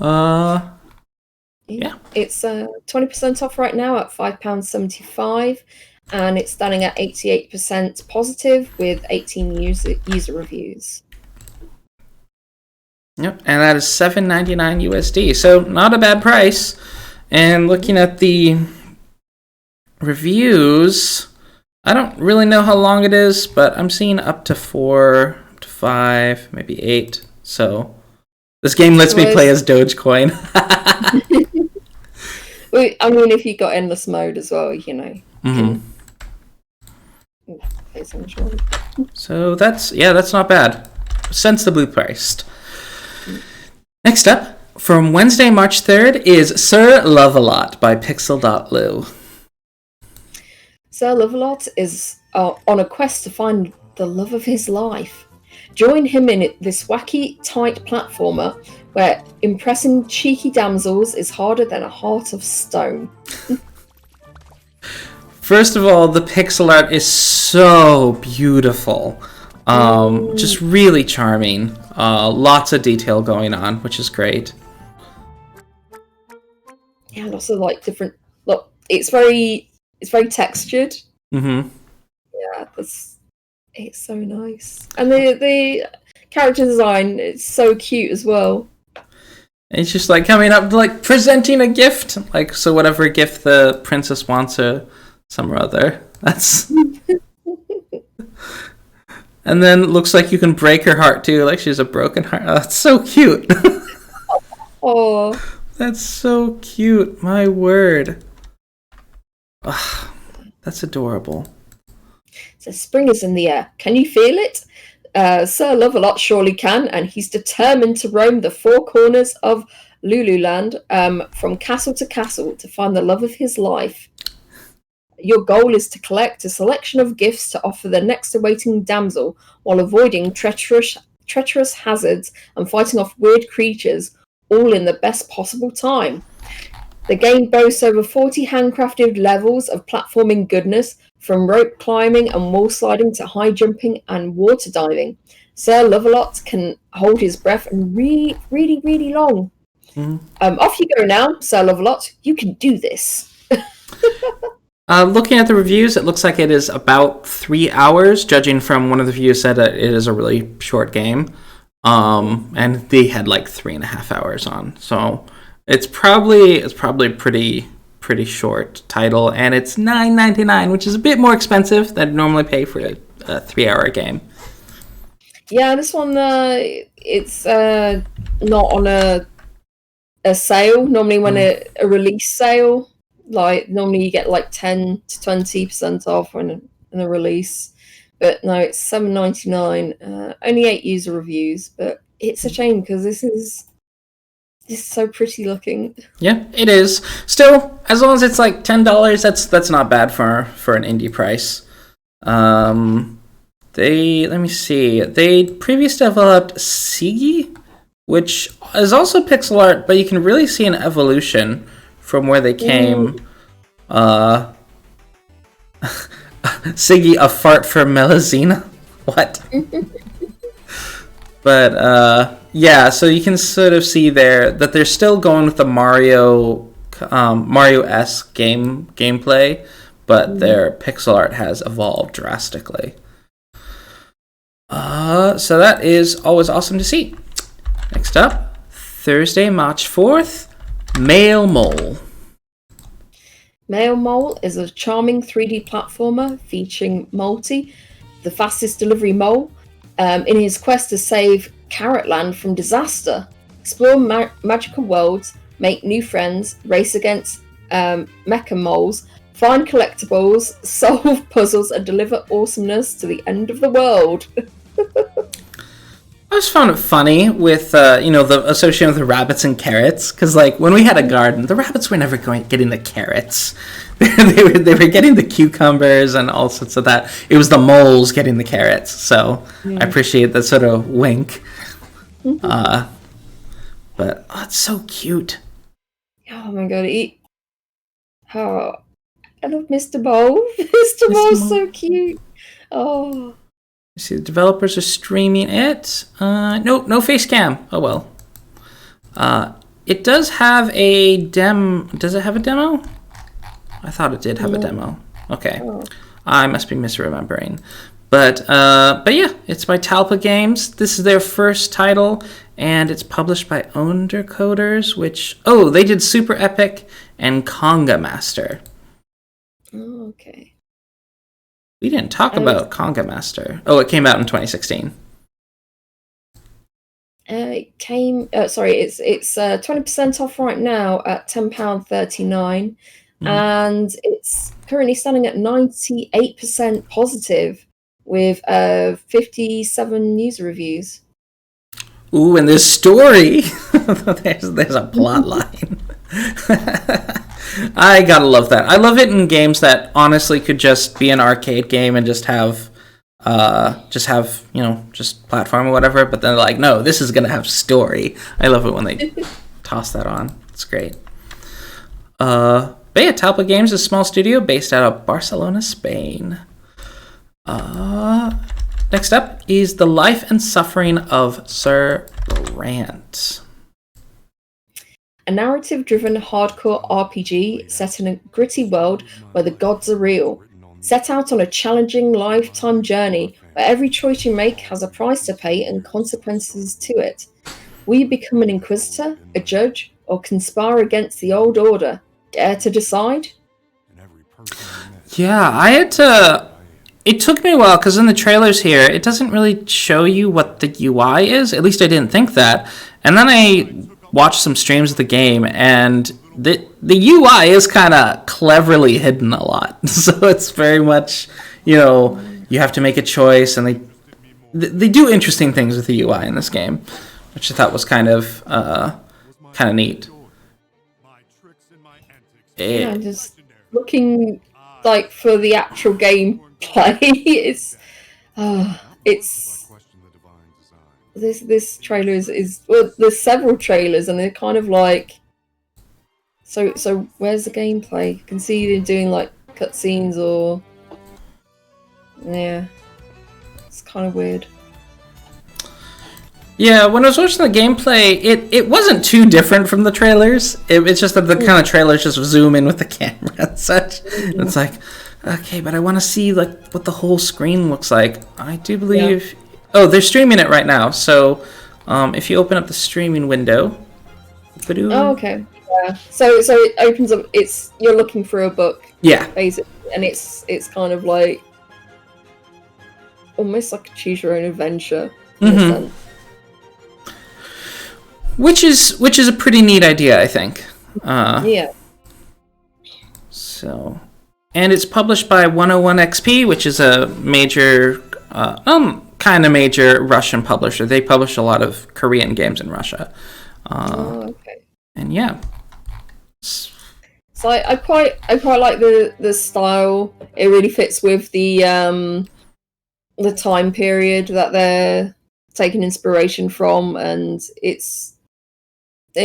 Yeah. It's 20% off right now at £5.75, and it's standing at 88% positive with 18 user reviews. Yep, and that is $7.99 USD, so not a bad price. And looking at the reviews, I don't really know how long it is, but I'm seeing up to 4, up to 5, maybe 8. So this game lets me play as Dogecoin. I mean, if you got endless mode as well, you know. So that's not bad. Sensibly priced. Next up, from Wednesday, March 3rd, is Sir Lovelot by pixel.lu. Sir Lovelot is on a quest to find the love of his life. Join him in this wacky, tight platformer where impressing cheeky damsels is harder than a heart of stone. First of all, the pixel art is so beautiful. Just really charming. Lots of detail going on, which is great. Yeah, lots of like different. Look, it's very textured. Mm-hmm. Yeah, it's so nice, and the character design is so cute as well. It's just like coming up, like presenting a gift, like so whatever gift the princess wants or some or other. That's. And then it looks like you can break her heart too, like she's a broken heart. Oh, that's so cute. Oh, that's so cute. My word. Ugh, that's adorable. So spring is in the air. Can you feel it? Sir Lovelot surely can, and he's determined to roam the four corners of Lululand, from castle to castle, to find the love of his life. Your goal is to collect a selection of gifts to offer the next awaiting damsel, while avoiding treacherous hazards and fighting off weird creatures, all in the best possible time. The game boasts over 40 handcrafted levels of platforming goodness, from rope climbing and wall sliding to high jumping and water diving. Sir Lovelot can hold his breath and really, really, really long. Off you go now, Sir Lovelot. You can do this. Looking at the reviews, it looks like it is about 3 hours, judging from one of the reviews said that it is a really short game. And they had like 3.5 hours on. So it's probably pretty short title, and it's $9.99, which is a bit more expensive than I'd normally pay for a 3-hour game. Yeah, this one it's not on a sale. Normally, when a release sale, like normally you get like 10 to 20% off when in a release. But no, it's $7.99. Only 8 user reviews, but it's a shame because this is so pretty looking. Yeah, it is. Still, as long as it's like $10, that's not bad for an indie price. Let me see. They previously developed Sigi, which is also pixel art, but you can really see an evolution from where they came. Siggy, a fart for Melazina? What? But, yeah, so you can sort of see there that they're still going with the Mario-esque gameplay, but their pixel art has evolved drastically. So that is always awesome to see. Next up, Thursday, March 4th, Male Mole. Male Mole is a charming 3D platformer featuring Multi, the fastest delivery mole, in his quest to save Carrotland from disaster. Explore magical worlds, make new friends, race against mecha moles, find collectibles, solve puzzles, and deliver awesomeness to the end of the world. I just found it funny with, the association with the rabbits and carrots, because, like, when we had a garden, the rabbits were never getting the carrots. they were getting the cucumbers and all sorts of that. It was the moles getting the carrots, so I appreciate that sort of wink. But, it's so cute. Oh my god, I love Mr. Mole. Mr. Mole's so cute. Oh. See, the developers are streaming it. No face cam. Oh well. It does have a Does it have a demo? I thought it did have a demo. Okay, I must be misremembering. But yeah, it's by Talpa Games. This is their first title, and it's published by Undercoders. Which they did Super Epic and Conga Master. Oh, okay. We didn't talk about Conga Master. Oh, it came out in 2016. It's 20% off right now at £10.39, and it's currently standing at 98% positive with 57 user reviews. Ooh, and this story, there's a plot line. I gotta love that. I love it in games that honestly could just be an arcade game and just have just platform or whatever. But then they're like, no, this is gonna have story. I love it when they toss that on. It's great. But yeah, Talpa Games is a small studio based out of Barcelona, Spain. Next up is The Life and Suffering of Sir Brante. A narrative-driven hardcore RPG set in a gritty world where the gods are real. Set out on a challenging lifetime journey where every choice you make has a price to pay and consequences to it. Will you become an inquisitor, a judge, or conspire against the old order? Dare to decide? Yeah, I had to... It took me a while, because in the trailers here, it doesn't really show you what the UI is. At least I didn't think that. And then I watched some streams of the game, and the UI is kind of cleverly hidden a lot. So it's very much, you have to make a choice, and they do interesting things with the UI in this game, which I thought was kind of neat. Yeah, just looking like for the actual gameplay, this trailer is well, there's several trailers and they're kind of like so where's the gameplay? You can see they're doing like cutscenes or it's kind of weird. Yeah, when I was watching the gameplay, it wasn't too different from the trailers. It's just that the kind of trailers just zoom in with the camera and such. Mm-hmm. It's like, okay, but I want to see like what the whole screen looks like. I do believe... Yeah. Oh, they're streaming it right now. So if you open up the streaming window... Oh, okay. Yeah. So it opens up... You're looking for a book. Yeah. Basically, and it's kind of like... almost like a choose your own adventure. In a sense. Which is a pretty neat idea, I think. Yeah. So, and it's published by 101XP, which is a major, kind of major Russian publisher. They publish a lot of Korean games in Russia. Okay. And yeah. So I quite like the style. It really fits with the time period that they're taking inspiration from, and it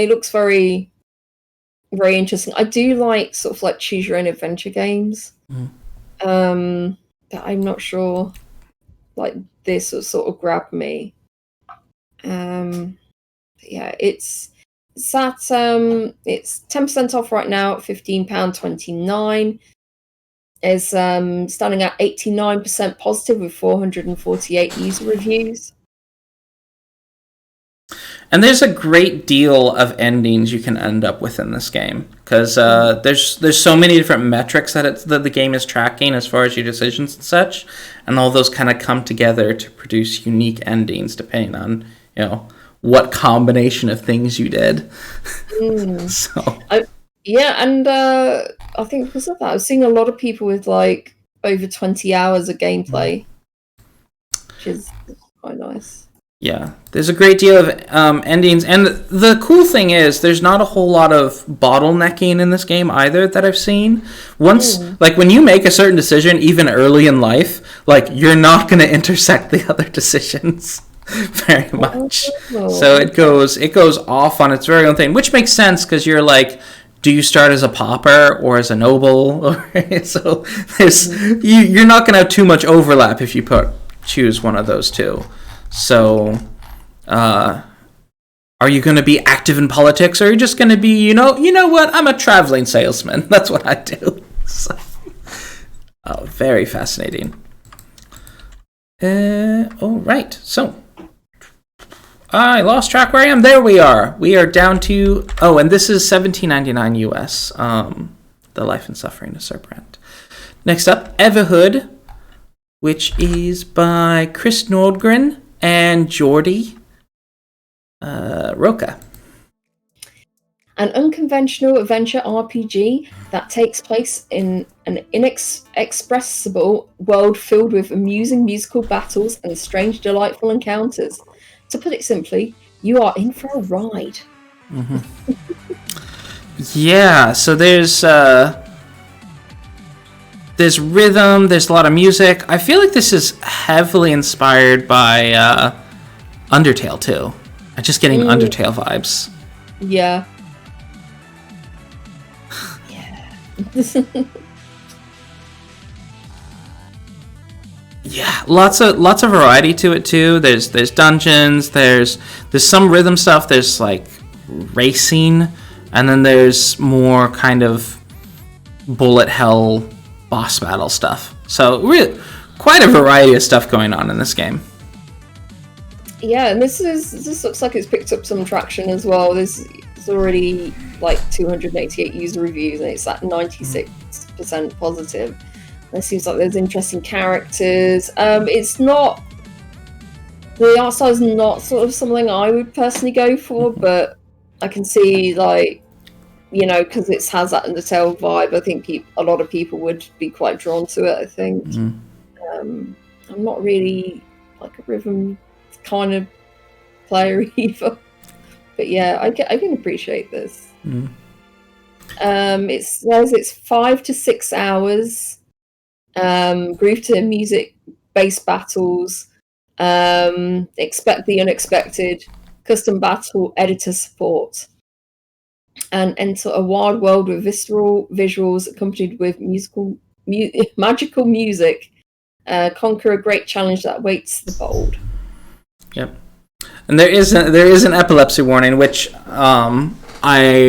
looks very, very interesting. I do like sort of like choose your own adventure games. But I'm not sure like this will sort of grab me. Yeah, it's 10% off right now at £15.29. Is standing at 89% positive with 448 user reviews. And there's a great deal of endings you can end up with in this game, because there's so many different metrics that the game is tracking as far as your decisions and such, and all those kind of come together to produce unique endings depending on what combination of things you did. I think because of that, I've seen a lot of people with like over 20 hours of gameplay, which is quite nice. Yeah, there's a great deal of endings, and the cool thing is there's not a whole lot of bottlenecking in this game either that I've seen. Like when you make a certain decision, even early in life, like you're not going to intersect the other decisions very much. So it goes off on its very own thing, which makes sense because you're like, do you start as a pauper or as a noble? So you're not going to have too much overlap if you choose one of those two. So, are you going to be active in politics, or are you just going to be, you know what? I'm a traveling salesman. That's what I do. So, very fascinating. All right. So, I lost track where I am. There we are. We are down to... Oh, and this is $17.99 US. The Life and Suffering of Sir Brante. Next up, Everhood, which is by Chris Nordgren and Jordi Roca. An unconventional adventure RPG that takes place in an inexpressible world filled with amusing musical battles and strange, delightful encounters. To put it simply, you are in for a ride. Mm-hmm. Yeah, so there's rhythm, there's a lot of music. I feel like this is heavily inspired by Undertale too. I'm just getting Undertale vibes. Yeah. Yeah, lots of variety to it too. There's dungeons, there's some rhythm stuff, there's like racing, and then there's more kind of bullet hell boss battle stuff. So really quite a variety of stuff going on in this game. Yeah, and this looks like it's picked up some traction as well. There's already like 288 user reviews and it's at 96% positive. And it seems like there's interesting characters. It's not, the art style is not sort of something I would personally go for, but I can see like, because it has that Undertale vibe, I think a lot of people would be quite drawn to it, I think. I'm not really like a rhythm kind of player either. But yeah, I can appreciate this. It says it's 5 to 6 hours. Groove to music-based battles. Expect the unexpected. Custom battle editor support. And enter a wild world with visceral visuals accompanied with magical music. Conquer a great challenge that awaits the bold. Yep. And there is an epilepsy warning, which I'm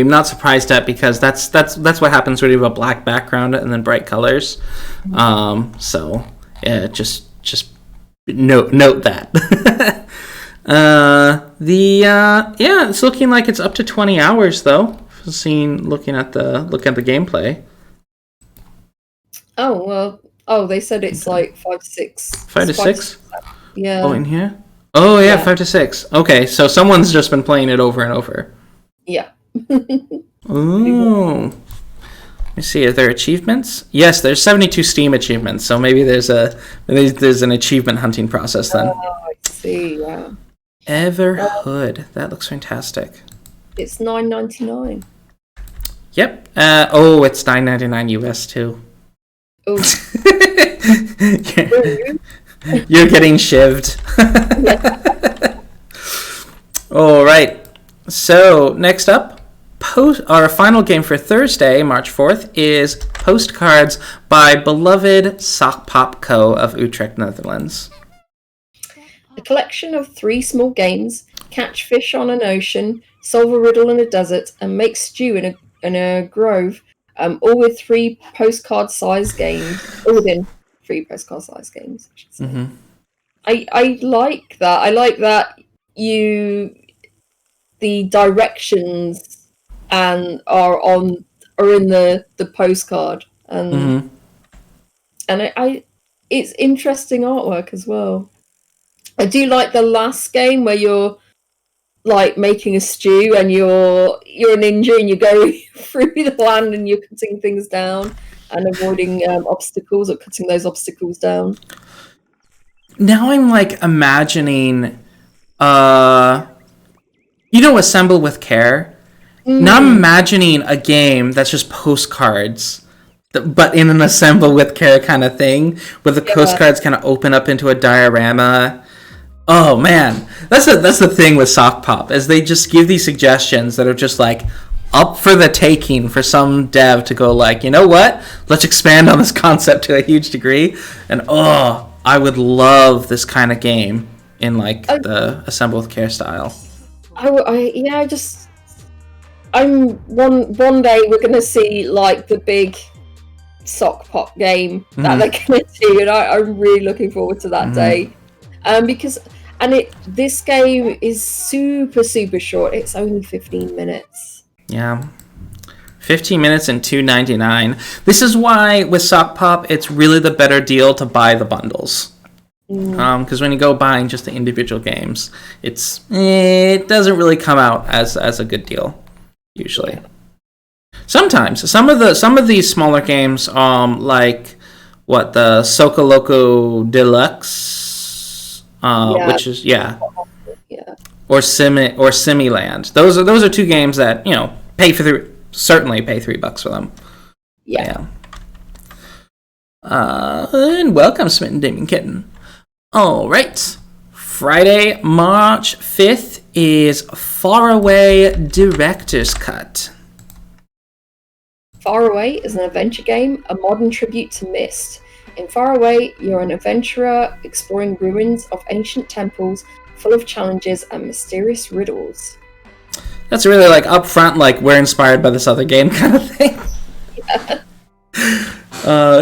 not surprised at, because that's what happens when you have a black background and then bright colors. So yeah, just note that. It's looking like it's up to 20 hours though. Looking at the gameplay. Oh well. Oh, they said it's like 5 to 6. 5 to 6. Yeah. Oh, in here. Oh yeah, 5 to 6. Okay, so someone's just been playing it over and over. Yeah. Ooh. Let me see. Are there achievements? Yes, there's 72 Steam achievements. So maybe there's an achievement hunting process then. Oh, I see. Yeah. Everhood. That looks fantastic. It's $9.99. Yep. It's $9.99 US too. Oh. You're getting shivved. All right. So next up, our final game for Thursday, March 4th, is Postcards by beloved Sock Pop Co. of Utrecht, Netherlands. A collection of 3 small games: catch fish on an ocean, solve a riddle in a desert, and make stew in a grove. All with 3 postcard-sized games. All within 3 postcard-sized games, I should say. Mm-hmm. I like that. I like that the directions and are in the postcard, and it's interesting artwork as well. I do like the last game where you're like making a stew and you're a ninja and you go through the land and you're cutting things down and avoiding obstacles or cutting those obstacles down. Now I'm like imagining, Assemble with Care. Now I'm imagining a game that's just postcards, but in an Assemble with Care kind of thing, where the postcards kind of open up into a diorama. Oh man, that's the thing with Sock Pop, is they just give these suggestions that are just like up for the taking for some dev to go like, you know what? Let's expand on this concept to a huge degree. And I would love this kind of game in like the Assemble with Care style. I'm one day we're gonna see like the big Sock Pop game that they're gonna do, and I'm really looking forward to that day. Because this game is super short. It's only 15 minutes. Yeah. 15 minutes and $2.99. This is why with Sock Pop it's really the better deal to buy the bundles. Because when you go buying just the individual games, it doesn't really come out as a good deal usually. Sometimes some of these smaller games, like the Soco Loco Deluxe, which is or Similand. Those are 2 games that certainly pay $3 for them. Yeah. And welcome, Schmitt and Damien Kitten. All right. Friday, March 5th is Faraway Director's Cut. Faraway is an adventure game, a modern tribute to Myst. In Faraway, you're an adventurer exploring ruins of ancient temples full of challenges and mysterious riddles. That's really like upfront, like we're inspired by this other game kind of thing. Yeah.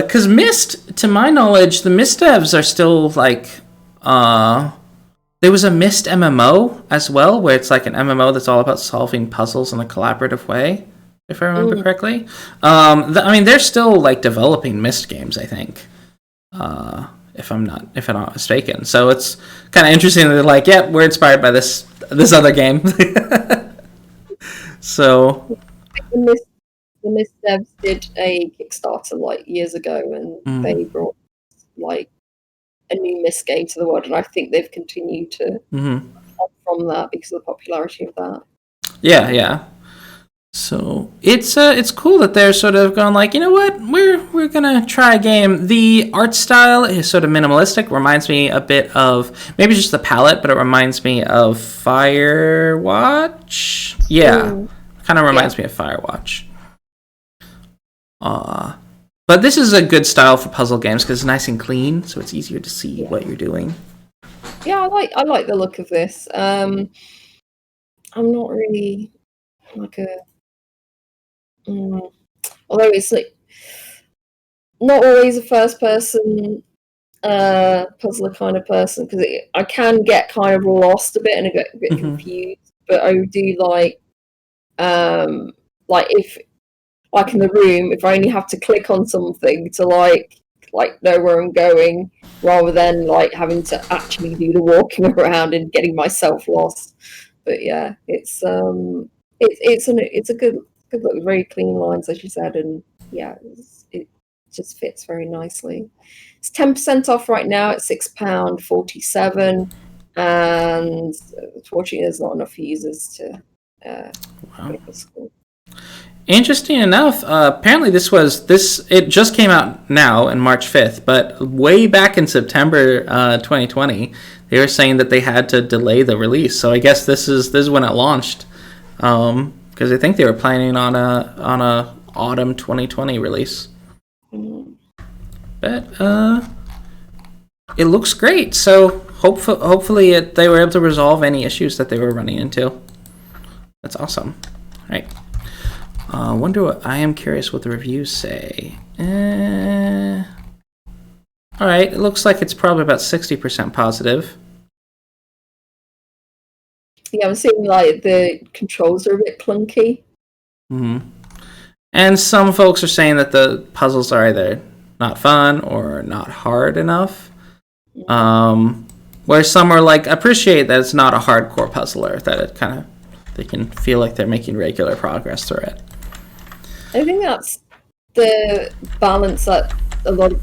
Because Myst, to my knowledge, the Myst devs are still like, there was a Myst MMO as well, where it's like an MMO that's all about solving puzzles in a collaborative way, if I remember correctly. They're still like developing Myst games, I think, if I'm not mistaken. So it's kind of interesting that they're like, yeah, we're inspired by this other game. So the Myst devs did a Kickstarter like years ago, and they brought like a new Myst game to the world, and I think they've continued to from that because of the popularity of that. Yeah. So it's cool that they're sort of going like, you know what, we're gonna try a game. The art style is sort of minimalistic, reminds me a bit of maybe just the palette, but it reminds me of Firewatch. Yeah, kind of reminds me of Firewatch. But this is a good style for puzzle games because it's nice and clean, so it's easier to see what you're doing. Yeah, I like the look of this. I'm not really like a although it's like not always a first person puzzler kind of person, because I can get kind of lost a bit and get a bit confused, but I do like if like in the room, if I only have to click on something to like know where I'm going, rather than like having to actually do the walking around and getting myself lost. But yeah, it's a good look, very clean lines, as you said, and yeah, it just fits very nicely. It's 10% off right now at £6.47, and unfortunately, there's not enough users to Wow. make this cool. Interesting enough, apparently it just came out now in March 5th, but way back in September 2020, they were saying that they had to delay the release. So I guess this is when it launched, because I think they were planning on a autumn 2020 release. But it looks great. So hopefully they were able to resolve any issues that they were running into. That's awesome. All right. I am curious what the reviews say. All right, it looks like it's probably about 60% positive. Yeah, I'm seeing like the controls are a bit clunky. And some folks are saying that the puzzles are either not fun or not hard enough. Where some are like, appreciate that it's not a hardcore puzzler, that it kind of, they can feel like they're making regular progress through it. I think that's the balance that a lot of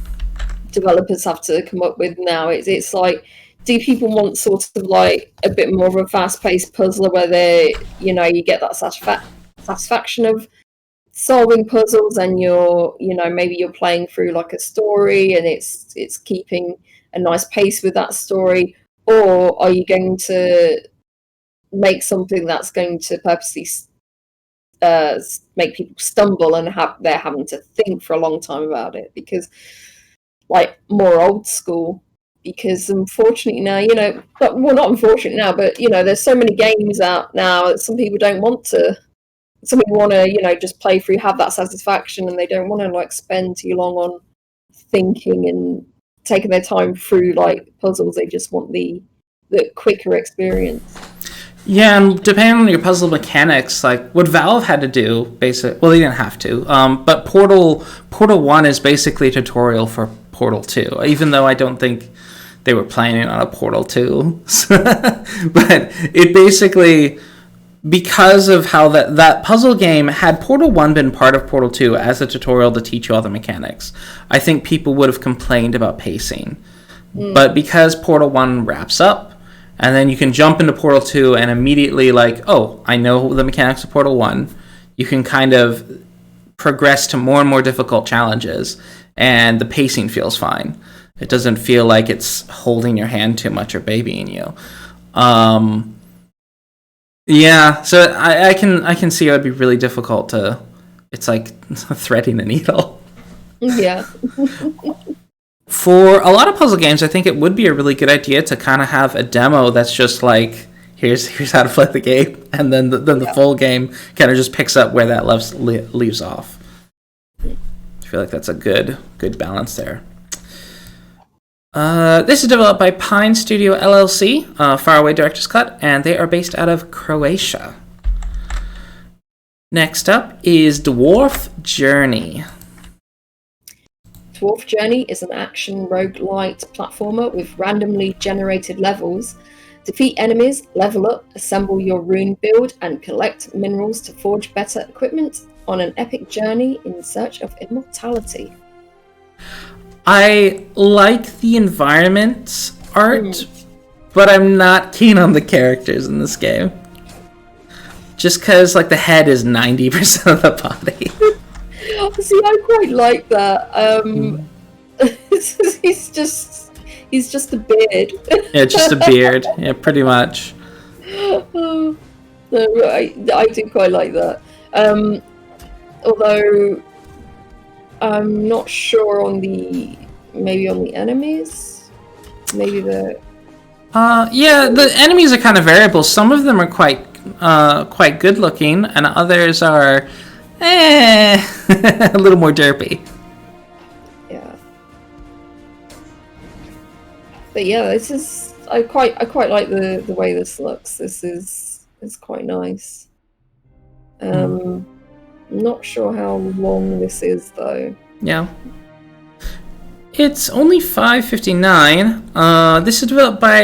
developers have to come up with now. It's like, do people want sort of like a bit more of a fast-paced puzzler where you get that satisfaction of solving puzzles, and maybe you're playing through like a story and it's keeping a nice pace with that story, or are you going to make something that's going to purposely make people stumble and they're having to think for a long time about it, because like more old school, because unfortunately now, not unfortunately now, but there's so many games out now that some people want to just play through, have that satisfaction, and they don't want to like spend too long on thinking and taking their time through like puzzles. They just want the quicker experience. Yeah, and depending on your puzzle mechanics, like what Valve had to do, well, they didn't have to, but Portal 1 is basically a tutorial for Portal 2, even though I don't think they were planning on a Portal 2. But it basically, because of how that puzzle game, had Portal 1 been part of Portal 2 as a tutorial to teach you all the mechanics, I think people would have complained about pacing. But because Portal 1 wraps up, and then you can jump into Portal 2 and immediately like, oh, I know the mechanics of Portal 1. You can kind of progress to more and more difficult challenges, and the pacing feels fine. It doesn't feel like it's holding your hand too much or babying you. Yeah, so I can see it would be really difficult to. It's like threading a needle. Yeah. For a lot of puzzle games, I think it would be a really good idea to kind of have a demo that's just like, here's how to play the game, and then the full game kind of just picks up where that leaves off. I feel like that's a good balance there. This is developed by Pine Studio LLC, Faraway Director's Cut, and they are based out of Croatia. Next up is Dwarf Journey. Dwarf Journey is an action roguelite platformer with randomly generated levels. Defeat enemies, level up, assemble your rune build, and collect minerals to forge better equipment on an epic journey in search of immortality. I like the environment art, but I'm not keen on the characters in this game. Just because, like, the head is 90% of the body. See, I quite like that. He's just a beard. Yeah, just a beard. Yeah, pretty much. No, I do quite like that. Although I'm not sure on the enemies. Maybe Yeah, the enemies are kind of variable. Some of them are quite good looking, and others are a little more derpy. Yeah. But yeah, this is I quite like the way this looks. This is quite nice. Not sure how long this is though. Yeah. It's only $5.59. This is developed by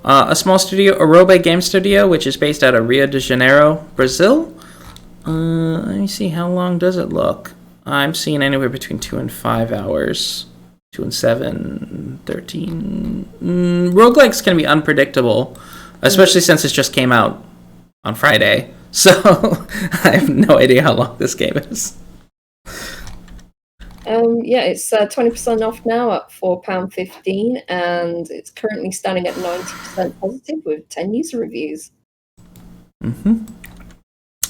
a small studio, Arobe Game Studio, which is based out of Rio de Janeiro, Brazil. Let me see, how long does it look? I'm seeing anywhere between 2 and 5 hours. 2 and 7, 13. Roguelikes can be unpredictable, especially since it just came out on Friday. So I have no idea how long this game is. Yeah, it's 20% off now at £4.15, and it's currently standing at 90% positive with 10 user reviews.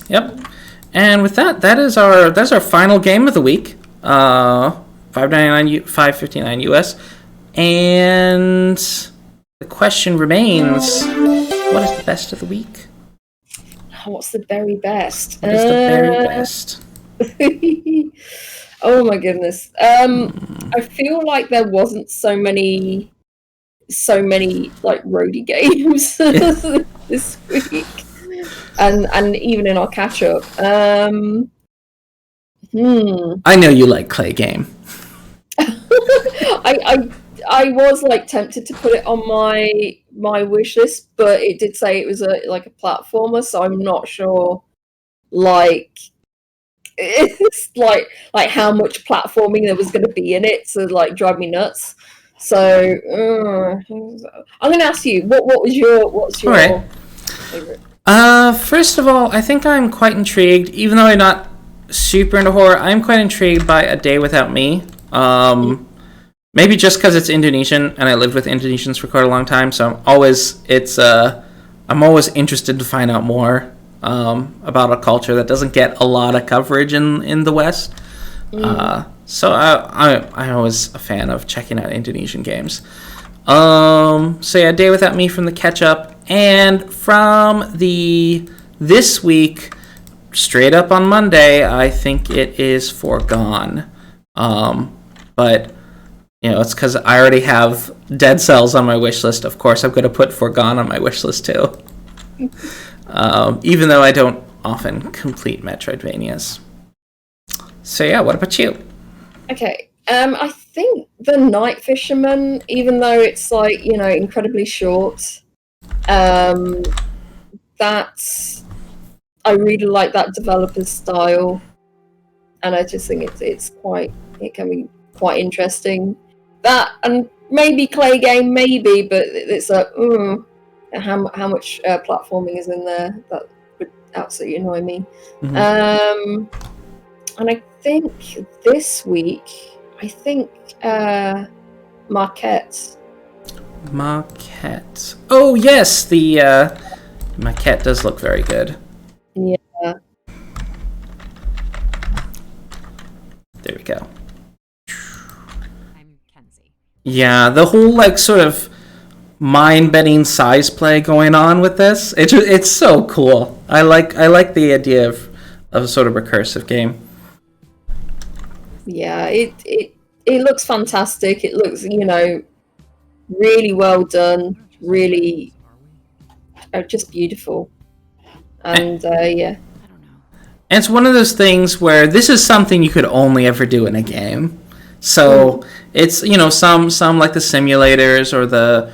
Yep. And with that's our final game of the week. $5.59 US. And the question remains, what is the best of the week? What's the very best? What is the very best? Oh my goodness. I feel like there wasn't so many like roadie games this week. And even in our catch-up. I know you like Clay Game. I was like tempted to put it on my wish list, but it did say it was a platformer, so I'm not sure like it's like how much platforming there was going to be in it to like drive me nuts. So I'm going to ask you, what's your right. favorite? First of all, I think I'm quite intrigued, even though I'm not super into horror. I'm quite intrigued by A Day Without Me. Maybe just because it's Indonesian, and I lived with Indonesians for quite a long time, so I'm always interested to find out more about a culture that doesn't get a lot of coverage in the West. So I'm always a fan of checking out Indonesian games. So yeah, Day Without Me from the Catchup, and from this week, straight up on Monday, I think it is Foregone. But you know, it's because I already have Dead Cells on my wish list. Of course, I'm going to put Foregone on my wish list too. Even though I don't often complete Metroidvanias. So yeah, what about you? Okay, I think The Night Fisherman, even though it's like, you know, incredibly short, that's I really like that developer's style, and I just think it can be quite interesting. That and maybe Clay Game, maybe, but it's how much platforming is in there that would absolutely annoy me. And I think this week, Maquette. Maquette. Oh yes, the Maquette does look very good. Yeah. There we go. Yeah, the whole like sort of mind-bending size play going on with this. It's so cool. I like the idea of a sort of recursive game. Yeah, it looks fantastic. It looks, you know, really well done. Really, just beautiful. And yeah. And it's one of those things where this is something you could only ever do in a game. So it's, you know, some like the simulators or the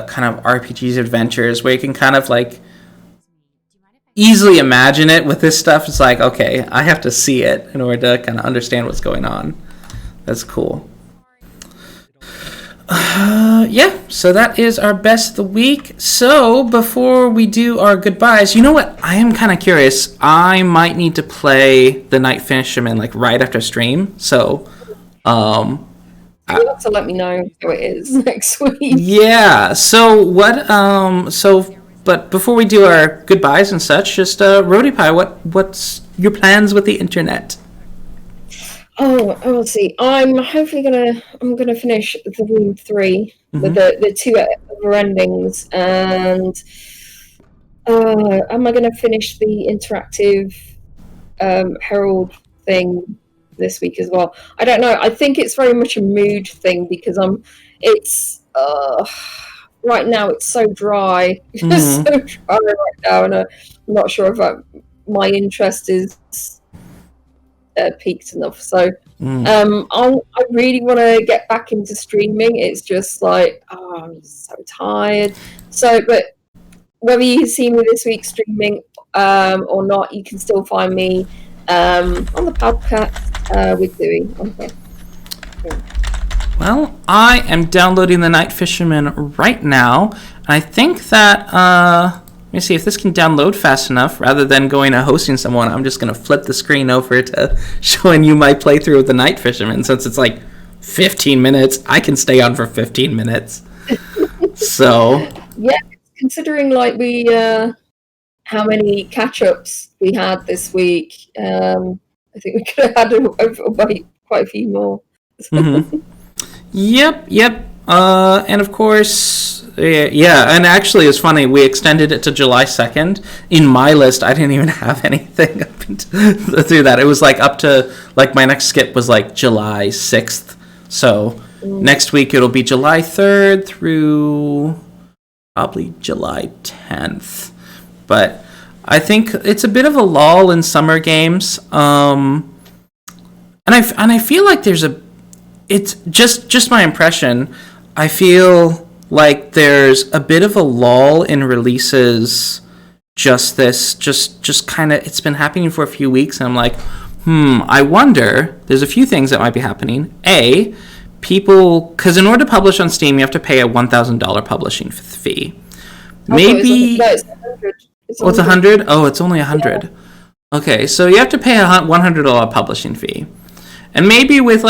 kind of RPGs adventures where you can kind of like easily imagine it. With this stuff, it's like, okay, I have to see it in order to kind of understand what's going on. That's cool. Yeah, so that is our best of the week. So before we do our goodbyes, you know what? I am kind of curious. I might need to play The Night Fisherman like right after stream. So you'll have to let me know how it is next week. Yeah. So what? But before we do our goodbyes and such, just Roadie Pie, what's your plans with the internet? Let's see. I'm gonna finish the Room 3 with the 2 other endings, and am I gonna finish the interactive Herald thing this week as well? I don't know. I think it's very much a mood thing because right now it's so dry. It's so dry right now, and I'm not sure if my interest is peaked enough. So I really want to get back into streaming. It's just like, I'm so tired. So, but whether you see me this week streaming or not, you can still find me on the podcast with Dewey. Okay. Well, I am downloading the Night Fisherman right now. I think that, let me see if this can download fast enough. Rather than going to hosting someone, I'm just going to flip the screen over to showing you my playthrough of the Night Fisherman. Since it's like 15 minutes, I can stay on for 15 minutes. So... Yeah, considering like how many catch-ups we had this week, I think we could have had quite a few more. Yep. And of course, yeah, and actually it's funny, we extended it to July 2nd. In my list, I didn't even have anything up through that. It was like up to, like my next skip was like July 6th. So next week it'll be July 3rd through probably July 10th. But I think it's a bit of a lull in summer games. And I feel like it's just my impression. I feel like there's a bit of a lull in releases. Just kind of, it's been happening for a few weeks, and I'm like, I wonder. There's a few things that might be happening. People, because in order to publish on Steam, you have to pay a $1,000 publishing fee. Maybe it's 100. It's 100. Oh, it's only 100. Yeah. Okay, so you have to pay a $100 publishing fee, and maybe with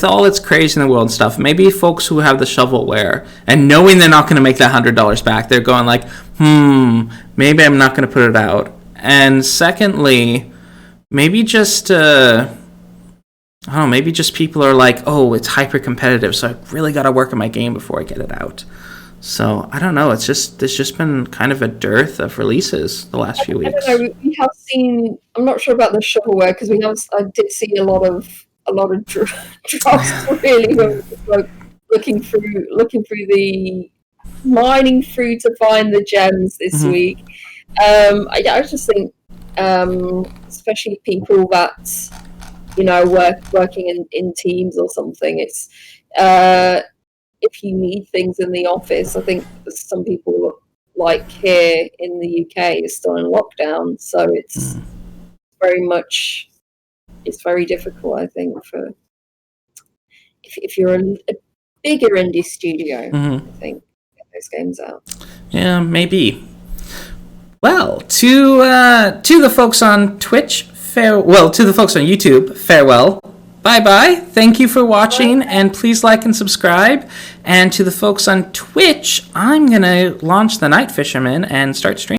all its crazy in the world and stuff, maybe folks who have the shovelware and knowing they're not going to make that $100 back, they're going like, maybe I'm not going to put it out. And secondly, maybe just I don't know, maybe just people are like, oh, it's hyper competitive, so I really got to work on my game before I get it out. So I don't know. There's just been kind of a dearth of releases the last few weeks. I don't know. We have seen. I'm not sure about the shovelware because I did see a lot of drops really when we were looking through the mining through to find the gems this week. I just think, especially people that working in teams or something, it's if you need things in the office, I think some people like here in the UK is still in lockdown, so it's very difficult, I think, for if you're a bigger indie studio, I think, get those games out. Yeah, maybe. Well, to the folks on Twitch, to the folks on YouTube, farewell. Bye-bye. Thank you for watching, and please like and subscribe. And to the folks on Twitch, I'm going to launch the Night Fisherman and start streaming.